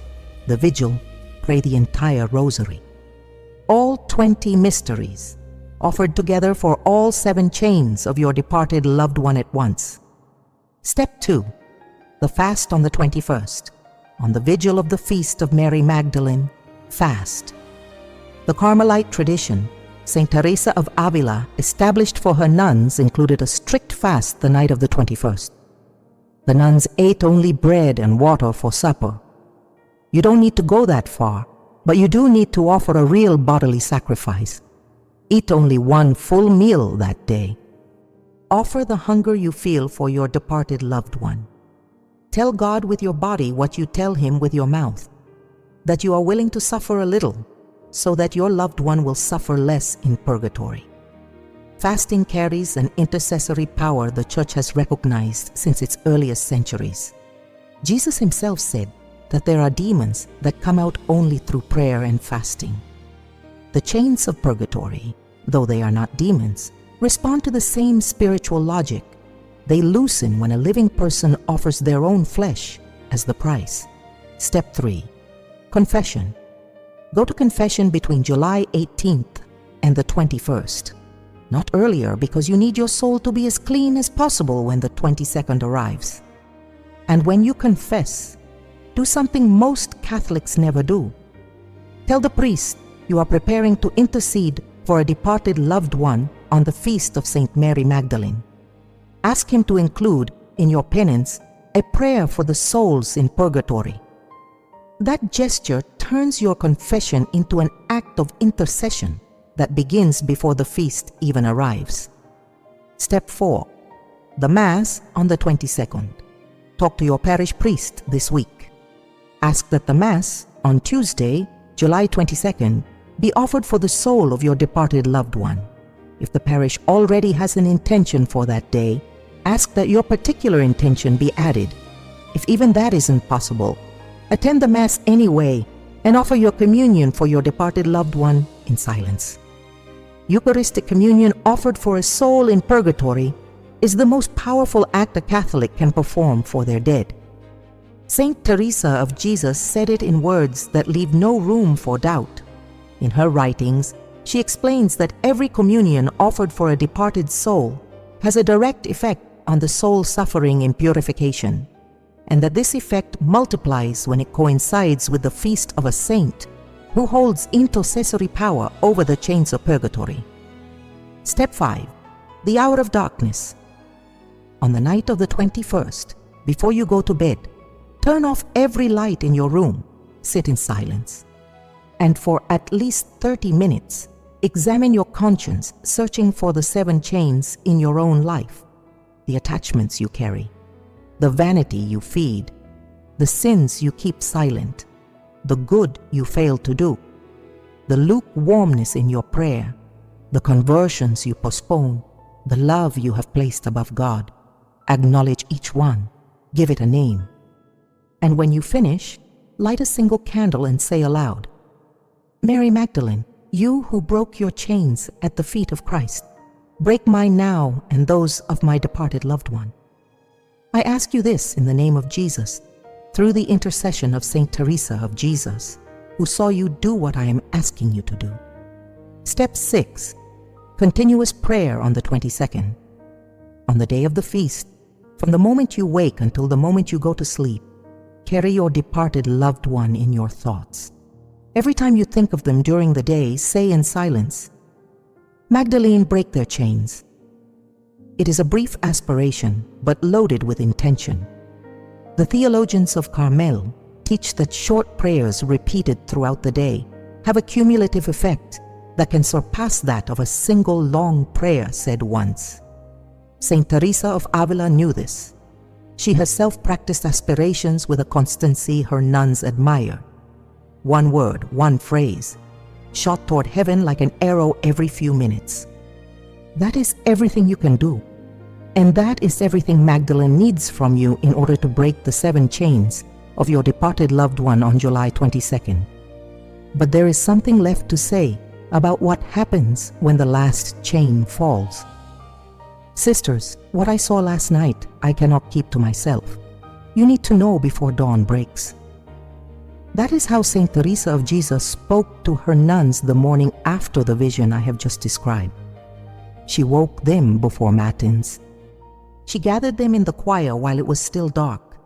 the vigil, pray the entire Rosary. All 20 mysteries, offered together for all 7 chains of your departed loved one at once. Step 2. The fast on the 21st. On the vigil of the feast of Mary Magdalene, fast. The Carmelite tradition, Saint Teresa of Avila established for her nuns, included a strict fast the night of the 21st. The nuns ate only bread and water for supper. You don't need to go that far, but you do need to offer a real bodily sacrifice. Eat only one full meal that day. Offer the hunger you feel for your departed loved one. Tell God with your body what you tell Him with your mouth, that you are willing to suffer a little, so that your loved one will suffer less in purgatory. Fasting carries an intercessory power the Church has recognized since its earliest centuries. Jesus Himself said that there are demons that come out only through prayer and fasting. The chains of purgatory, though they are not demons, respond to the same spiritual logic. They loosen when a living person offers their own flesh as the price. Step 3. Confession. Go to confession between July 18th and the 21st. Not earlier, because you need your soul to be as clean as possible when the 22nd arrives. And when you confess, do something most Catholics never do. Tell the priest you are preparing to intercede for a departed loved one on the feast of Saint Mary Magdalene. Ask him to include in your penance a prayer for the souls in purgatory. That gesture turns your confession into an act of intercession that begins before the feast even arrives. Step 4. The Mass on the 22nd. Talk to your parish priest this week. Ask that the Mass on Tuesday, July 22nd, be offered for the soul of your departed loved one. If the parish already has an intention for that day, ask that your particular intention be added. If even that isn't possible, attend the Mass anyway and offer your communion for your departed loved one in silence. Eucharistic communion offered for a soul in purgatory is the most powerful act a Catholic can perform for their dead. Saint Teresa of Jesus said it in words that leave no room for doubt. In her writings, she explains that every communion offered for a departed soul has a direct effect on the soul suffering in purification, and that this effect multiplies when it coincides with the feast of a saint who holds intercessory power over the chains of purgatory. Step 5. The hour of darkness. On the night of the 21st, before you go to bed, turn off every light in your room, sit in silence, and for at least 30 minutes, examine your conscience, searching for the 7 chains in your own life, the attachments you carry, the vanity you feed, the sins you keep silent, the good you fail to do, the lukewarmness in your prayer, the conversions you postpone, the love you have placed above God. Acknowledge each one, give it a name. And when you finish, light a single candle and say aloud, Mary Magdalene, you who broke your chains at the feet of Christ, break mine now and those of my departed loved one. I ask you this in the name of Jesus, through the intercession of Saint Teresa of Jesus, who saw you do what I am asking you to do. Step 6. Continuous prayer on the 22nd. On the day of the feast, from the moment you wake until the moment you go to sleep, carry your departed loved one in your thoughts. Every time you think of them during the day, say in silence, Magdalene, break their chains. It is a brief aspiration, but loaded with intention. The theologians of Carmel teach that short prayers repeated throughout the day have a cumulative effect that can surpass that of a single long prayer said once. Saint Teresa of Avila knew this. She herself practiced aspirations with a constancy her nuns admire. One word, one phrase, shot toward heaven like an arrow every few minutes. That is everything you can do. And that is everything Magdalene needs from you in order to break the 7 chains of your departed loved one on July 22nd. But there is something left to say about what happens when the last chain falls. Sisters, what I saw last night, I cannot keep to myself. You need to know before dawn breaks. That is how Saint Teresa of Jesus spoke to her nuns the morning after the vision I have just described. She woke them before matins. She gathered them in the choir while it was still dark,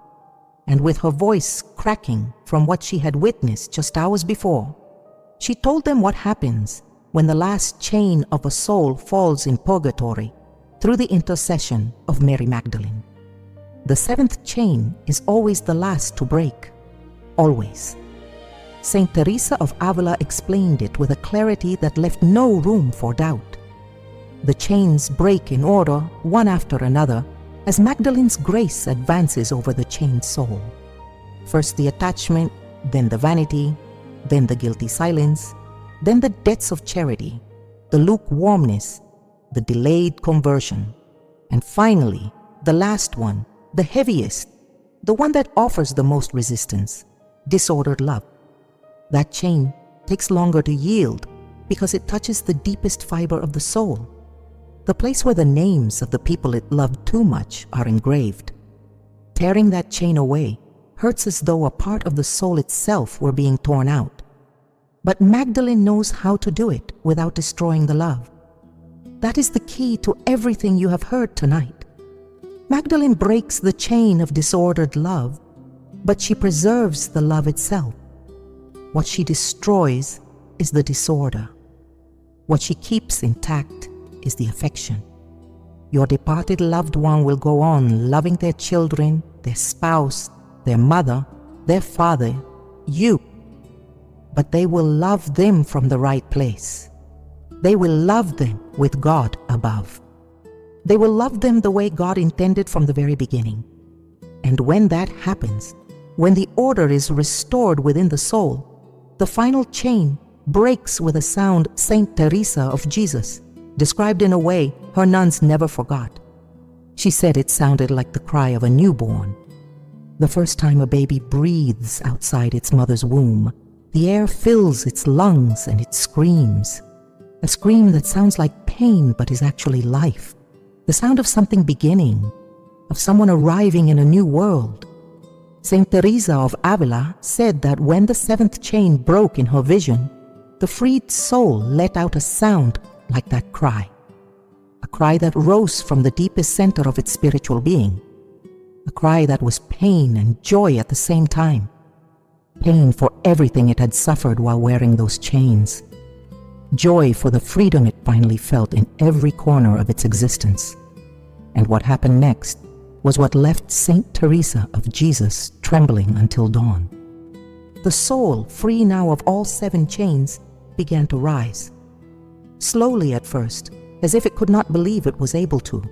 and with her voice cracking from what she had witnessed just hours before, she told them what happens when the last chain of a soul falls in purgatory through the intercession of Mary Magdalene. The 7th chain is always the last to break. Always. Saint Teresa of Avila explained it with a clarity that left no room for doubt. The chains break in order, one after another, as Magdalene's grace advances over the chained soul. First the attachment, then the vanity, then the guilty silence, then the debts of charity, the lukewarmness, the delayed conversion, and finally, the last one, the heaviest, the one that offers the most resistance, disordered love. That chain takes longer to yield because it touches the deepest fiber of the soul, the place where the names of the people it loved too much are engraved. Tearing that chain away hurts as though a part of the soul itself were being torn out. But Magdalene knows how to do it without destroying the love. That is the key to everything you have heard tonight. Magdalene breaks the chain of disordered love, but she preserves the love itself. What she destroys is the disorder. What she keeps intact is the affection. Your departed loved one will go on loving their children, their spouse, their mother, their father, you, but they will love them from the right place. They will love them with God above. They will love them the way God intended from the very beginning. And when that happens, when the order is restored within the soul, the final chain breaks with a sound Saint Teresa of Jesus described in a way her nuns never forgot. She said it sounded like the cry of a newborn. The first time a baby breathes outside its mother's womb, the air fills its lungs and it screams. A scream that sounds like pain but is actually life. The sound of something beginning, of someone arriving in a new world. Saint Teresa of Avila said that when the seventh chain broke in her vision, the freed soul let out a sound like that cry. A cry that rose from the deepest center of its spiritual being. A cry that was pain and joy at the same time. Pain for everything it had suffered while wearing those chains. Joy for the freedom it finally felt in every corner of its existence. And what happened next was what left Saint Teresa of Jesus trembling until dawn. The soul, free now of all 7 chains, began to rise. Slowly at first, as if it could not believe it was able to.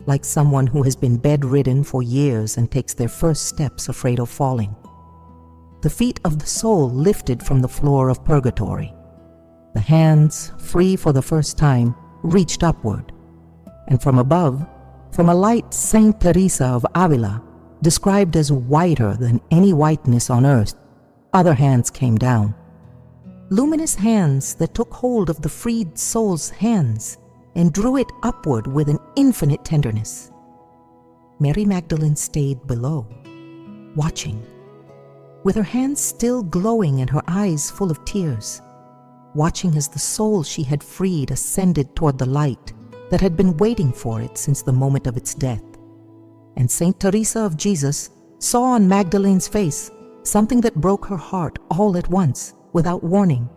Like someone who has been bedridden for years and takes their first steps afraid of falling. The feet of the soul lifted from the floor of purgatory. The hands, free for the first time, reached upward. And from above, from a light Saint Teresa of Avila, described as whiter than any whiteness on earth, other hands came down. Luminous hands that took hold of the freed soul's hands and drew it upward with an infinite tenderness. Mary Magdalene stayed below, watching, with her hands still glowing and her eyes full of tears, watching as the soul she had freed ascended toward the light that had been waiting for it since the moment of its death. And Saint Teresa of Jesus saw on Magdalene's face something that broke her heart all at once, without warning,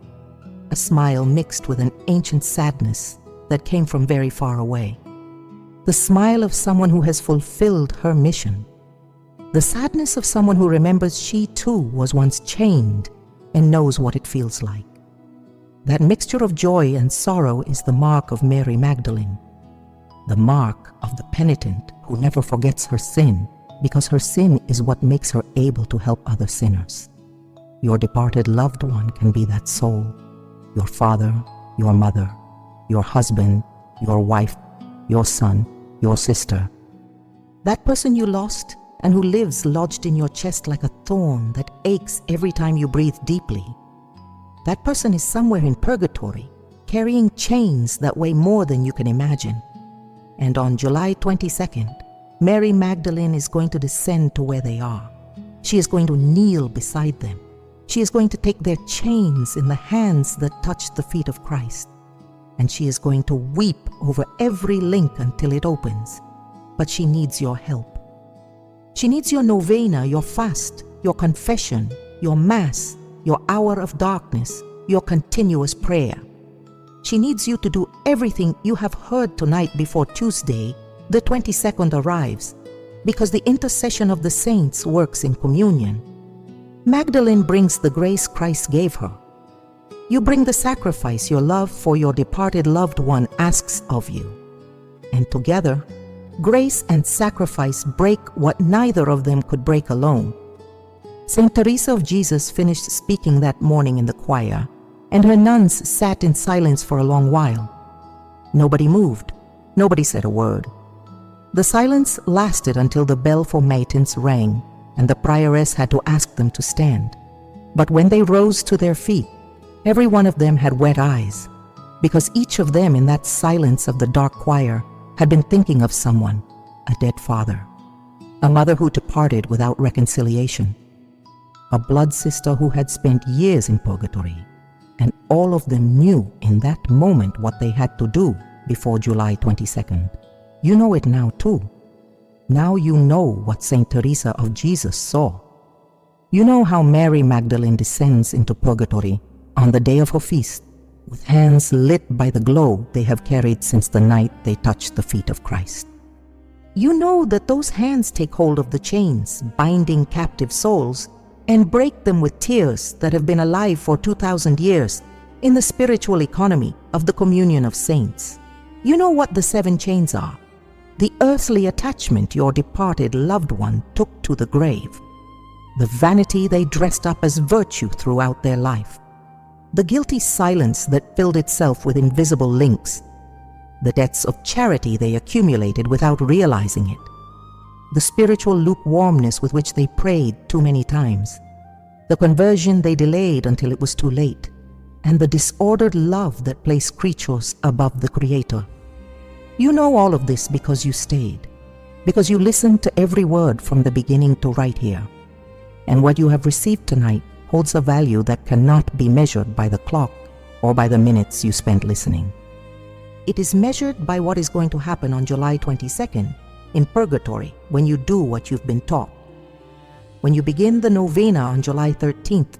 a smile mixed with an ancient sadness that came from very far away. The smile of someone who has fulfilled her mission. The sadness of someone who remembers she too was once chained and knows what it feels like. That mixture of joy and sorrow is the mark of Mary Magdalene, the mark of the penitent who never forgets her sin, because her sin is what makes her able to help other sinners. Your departed loved one can be that soul, your father, your mother, your husband, your wife, your son, your sister. That person you lost and who lives lodged in your chest like a thorn that aches every time you breathe deeply. That person is somewhere in purgatory, carrying chains that weigh more than you can imagine. And on July 22nd, Mary Magdalene is going to descend to where they are. She is going to kneel beside them. She is going to take their chains in the hands that touched the feet of Christ. And she is going to weep over every link until it opens. But she needs your help. She needs your novena, your fast, your confession, your mass, your hour of darkness, your continuous prayer. She needs you to do everything you have heard tonight before Tuesday, the 22nd arrives, because the intercession of the saints works in communion. Magdalene brings the grace Christ gave her. You bring the sacrifice your love for your departed loved one asks of you. And together, grace and sacrifice break what neither of them could break alone. Saint Teresa of Jesus finished speaking that morning in the choir, and her nuns sat in silence for a long while. Nobody moved. Nobody said a word. The silence lasted until the bell for matins rang, and the prioress had to ask them to stand. But when they rose to their feet, every one of them had wet eyes, because each of them in that silence of the dark choir had been thinking of someone, a dead father, a mother who departed without reconciliation, a blood sister who had spent years in purgatory, and all of them knew in that moment what they had to do before July 22nd. You know it now too. Now you know what Saint Teresa of Jesus saw. You know how Mary Magdalene descends into purgatory on the day of her feast, with hands lit by the glow they have carried since the night they touched the feet of Christ. You know that those hands take hold of the chains binding captive souls and break them with tears that have been alive for 2,000 years in the spiritual economy of the communion of saints. You know what the 7 chains are? The earthly attachment your departed loved one took to the grave, the vanity they dressed up as virtue throughout their life, the guilty silence that filled itself with invisible links, the debts of charity they accumulated without realizing it, the spiritual lukewarmness with which they prayed too many times, the conversion they delayed until it was too late, and the disordered love that placed creatures above the Creator. You know all of this because you stayed, because you listened to every word from the beginning to right here. And what you have received tonight holds a value that cannot be measured by the clock or by the minutes you spent listening. It is measured by what is going to happen on July 22nd in purgatory when you do what you've been taught. When you begin the novena on July 13th,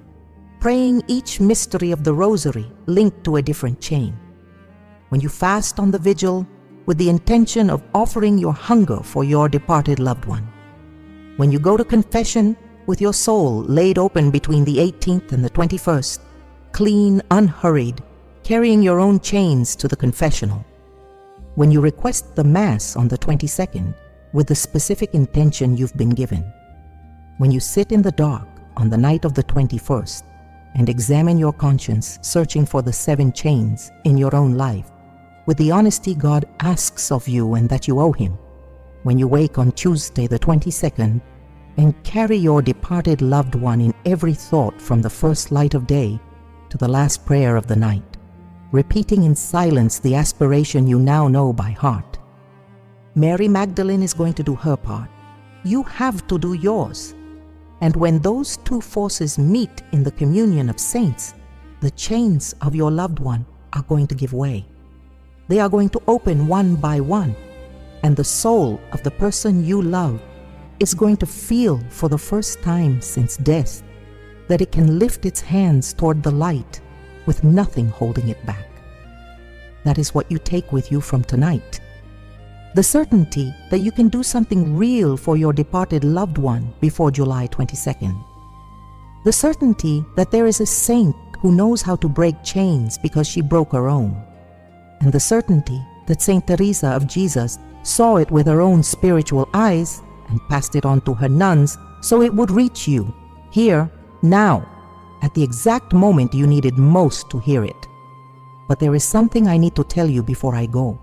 praying each mystery of the rosary linked to a different chain. When you fast on the vigil with the intention of offering your hunger for your departed loved one. When you go to confession with your soul laid open between the 18th and the 21st, clean, unhurried, carrying your own chains to the confessional. When you request the Mass on the 22nd with the specific intention you've been given. When you sit in the dark on the night of the 21st and examine your conscience, searching for the 7 chains in your own life, with the honesty God asks of you and that you owe Him. When you wake on Tuesday the 22nd and carry your departed loved one in every thought from the first light of day to the last prayer of the night, repeating in silence the aspiration you now know by heart. Mary Magdalene is going to do her part. You have to do yours. And when those 2 forces meet in the communion of saints, the chains of your loved one are going to give way. They are going to open one by one, and the soul of the person you love is going to feel for the first time since death that it can lift its hands toward the light with nothing holding it back. That is what you take with you from tonight. The certainty that you can do something real for your departed loved one before July 22nd. The certainty that there is a saint who knows how to break chains because she broke her own. And the certainty that Saint Teresa of Jesus saw it with her own spiritual eyes and passed it on to her nuns so it would reach you, here, now, at the exact moment you needed most to hear it. But there is something I need to tell you before I go.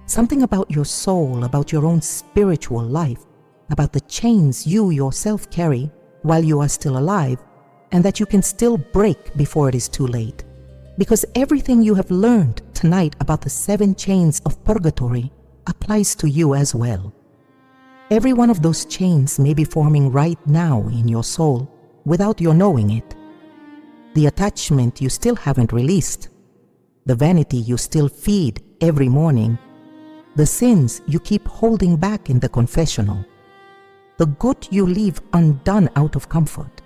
Something about your soul, about your own spiritual life, about the chains you yourself carry while you are still alive, and that you can still break before it is too late. Because everything you have learned tonight about the 7 chains of purgatory applies to you as well. Every one of those chains may be forming right now in your soul without your knowing it. The attachment you still haven't released, the vanity you still feed every morning, the sins you keep holding back in the confessional, the good you leave undone out of comfort,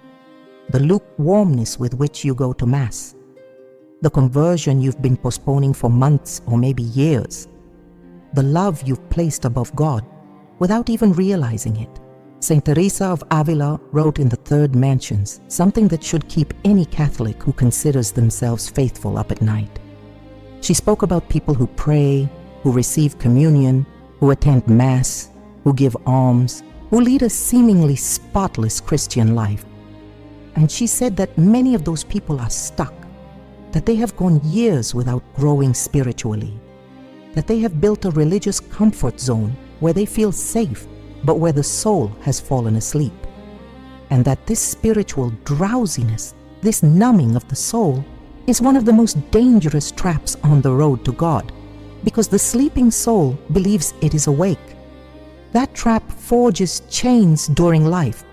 the lukewarmness with which you go to Mass, the conversion you've been postponing for months or maybe years, the love you've placed above God without even realizing it. Saint Teresa of Avila wrote in the 3rd Mansions something that should keep any Catholic who considers themselves faithful up at night. She spoke about people who pray, who receive communion, who attend Mass, who give alms, who lead a seemingly spotless Christian life. And she said that many of those people are stuck, that they have gone years without growing spiritually, that they have built a religious comfort zone where they feel safe, but where the soul has fallen asleep, and that this spiritual drowsiness, this numbing of the soul, is one of the most dangerous traps on the road to God, because the sleeping soul believes it is awake. That trap forges chains during life,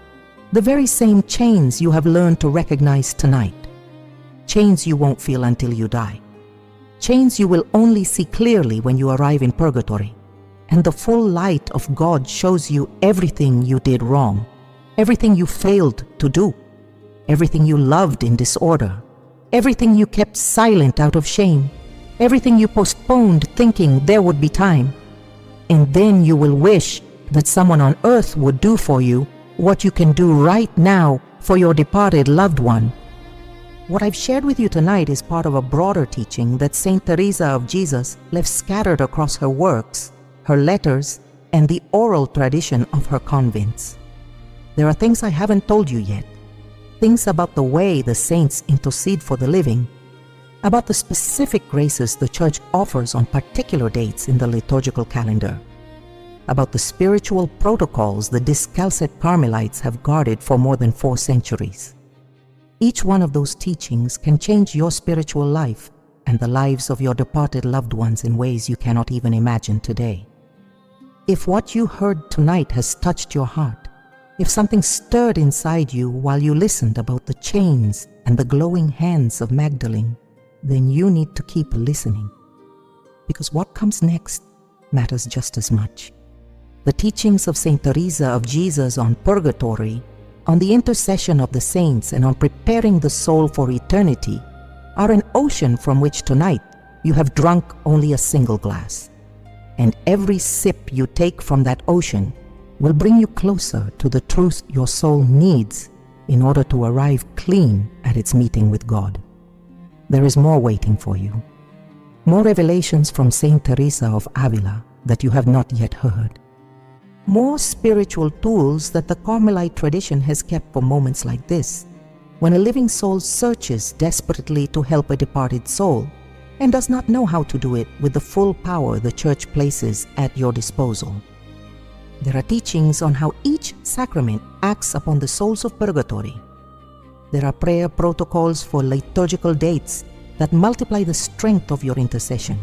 the very same chains you have learned to recognize tonight. Chains you won't feel until you die. Chains you will only see clearly when you arrive in purgatory, and the full light of God shows you everything you did wrong, everything you failed to do, everything you loved in disorder, everything you kept silent out of shame, everything you postponed thinking there would be time. And then you will wish that someone on earth would do for you what you can do right now for your departed loved one. What I've shared with you tonight is part of a broader teaching that Saint Teresa of Jesus left scattered across her works, her letters, and the oral tradition of her convents. There are things I haven't told you yet, things about the way the saints intercede for the living, about the specific graces the Church offers on particular dates in the liturgical calendar, about the spiritual protocols the discalced Carmelites have guarded for more than 4 centuries. Each one of those teachings can change your spiritual life and the lives of your departed loved ones in ways you cannot even imagine today. If what you heard tonight has touched your heart, if something stirred inside you while you listened about the chains and the glowing hands of Magdalene, then you need to keep listening. Because what comes next matters just as much. The teachings of Saint Teresa of Jesus on purgatory, on the intercession of the saints, and on preparing the soul for eternity are an ocean from which tonight you have drunk only a single glass. And every sip you take from that ocean will bring you closer to the truth your soul needs in order to arrive clean at its meeting with God. There is more waiting for you. More revelations from Saint Teresa of Avila that you have not yet heard. More spiritual tools that the Carmelite tradition has kept for moments like this, when a living soul searches desperately to help a departed soul and does not know how to do it with the full power the Church places at your disposal. There are teachings on how each sacrament acts upon the souls of purgatory. There are prayer protocols for liturgical dates that multiply the strength of your intercession.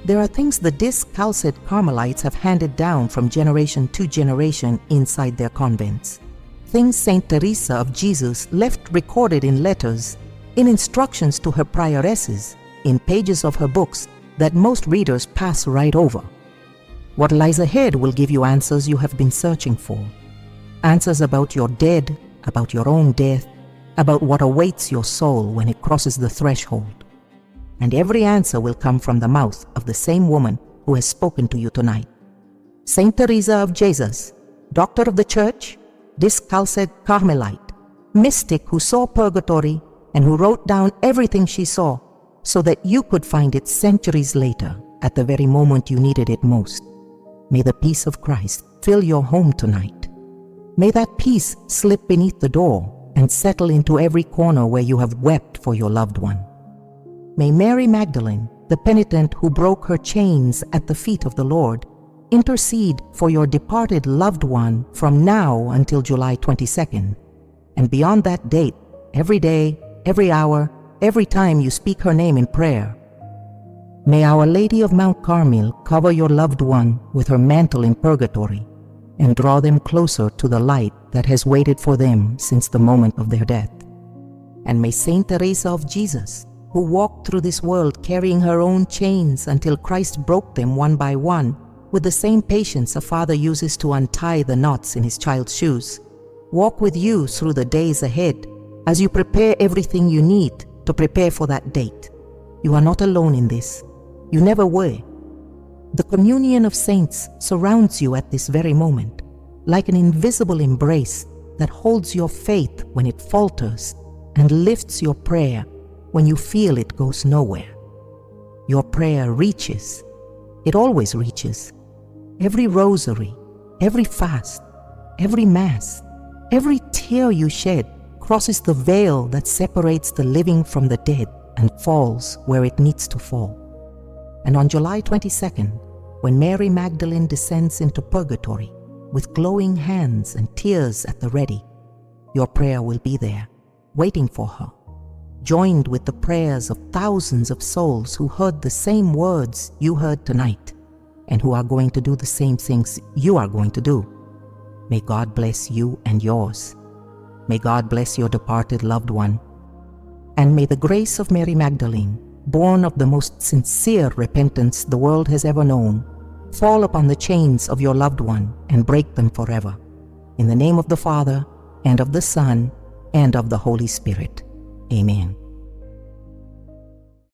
There are things the discalced Carmelites have handed down from generation to generation inside their convents. Things Saint Teresa of Jesus left recorded in letters, in instructions to her prioresses, in pages of her books that most readers pass right over. What lies ahead will give you answers you have been searching for. Answers about your dead, about your own death, about what awaits your soul when it crosses the threshold. And every answer will come from the mouth of the same woman who has spoken to you tonight. Saint Teresa of Jesus, doctor of the Church, discalced Carmelite, mystic who saw purgatory and who wrote down everything she saw so that you could find it centuries later at the very moment you needed it most. May the peace of Christ fill your home tonight. May that peace slip beneath the door and settle into every corner where you have wept for your loved one. May Mary Magdalene, the penitent who broke her chains at the feet of the Lord, intercede for your departed loved one from now until July 22nd, and beyond that date, every day, every hour, every time you speak her name in prayer. May Our Lady of Mount Carmel cover your loved one with her mantle in purgatory and draw them closer to the light that has waited for them since the moment of their death. And may Saint Teresa of Jesus, who walked through this world carrying her own chains until Christ broke them one by one, with the same patience a father uses to untie the knots in his child's shoes, walk with you through the days ahead as you prepare everything you need to prepare for that date. You are not alone in this. You never were. The communion of saints surrounds you at this very moment, like an invisible embrace that holds your faith when it falters and lifts your prayer when you feel it goes nowhere. Your prayer reaches. It always reaches. Every rosary, every fast, every mass, every tear you shed crosses the veil that separates the living from the dead and falls where it needs to fall. And on July 22nd, when Mary Magdalene descends into purgatory with glowing hands and tears at the ready, your prayer will be there, waiting for her, joined with the prayers of thousands of souls who heard the same words you heard tonight and who are going to do the same things you are going to do. May God bless you and yours. May God bless your departed loved one. And may the grace of Mary Magdalene, born of the most sincere repentance the world has ever known, fall upon the chains of your loved one and break them forever. In the name of the Father, and of the Son, and of the Holy Spirit. Amen.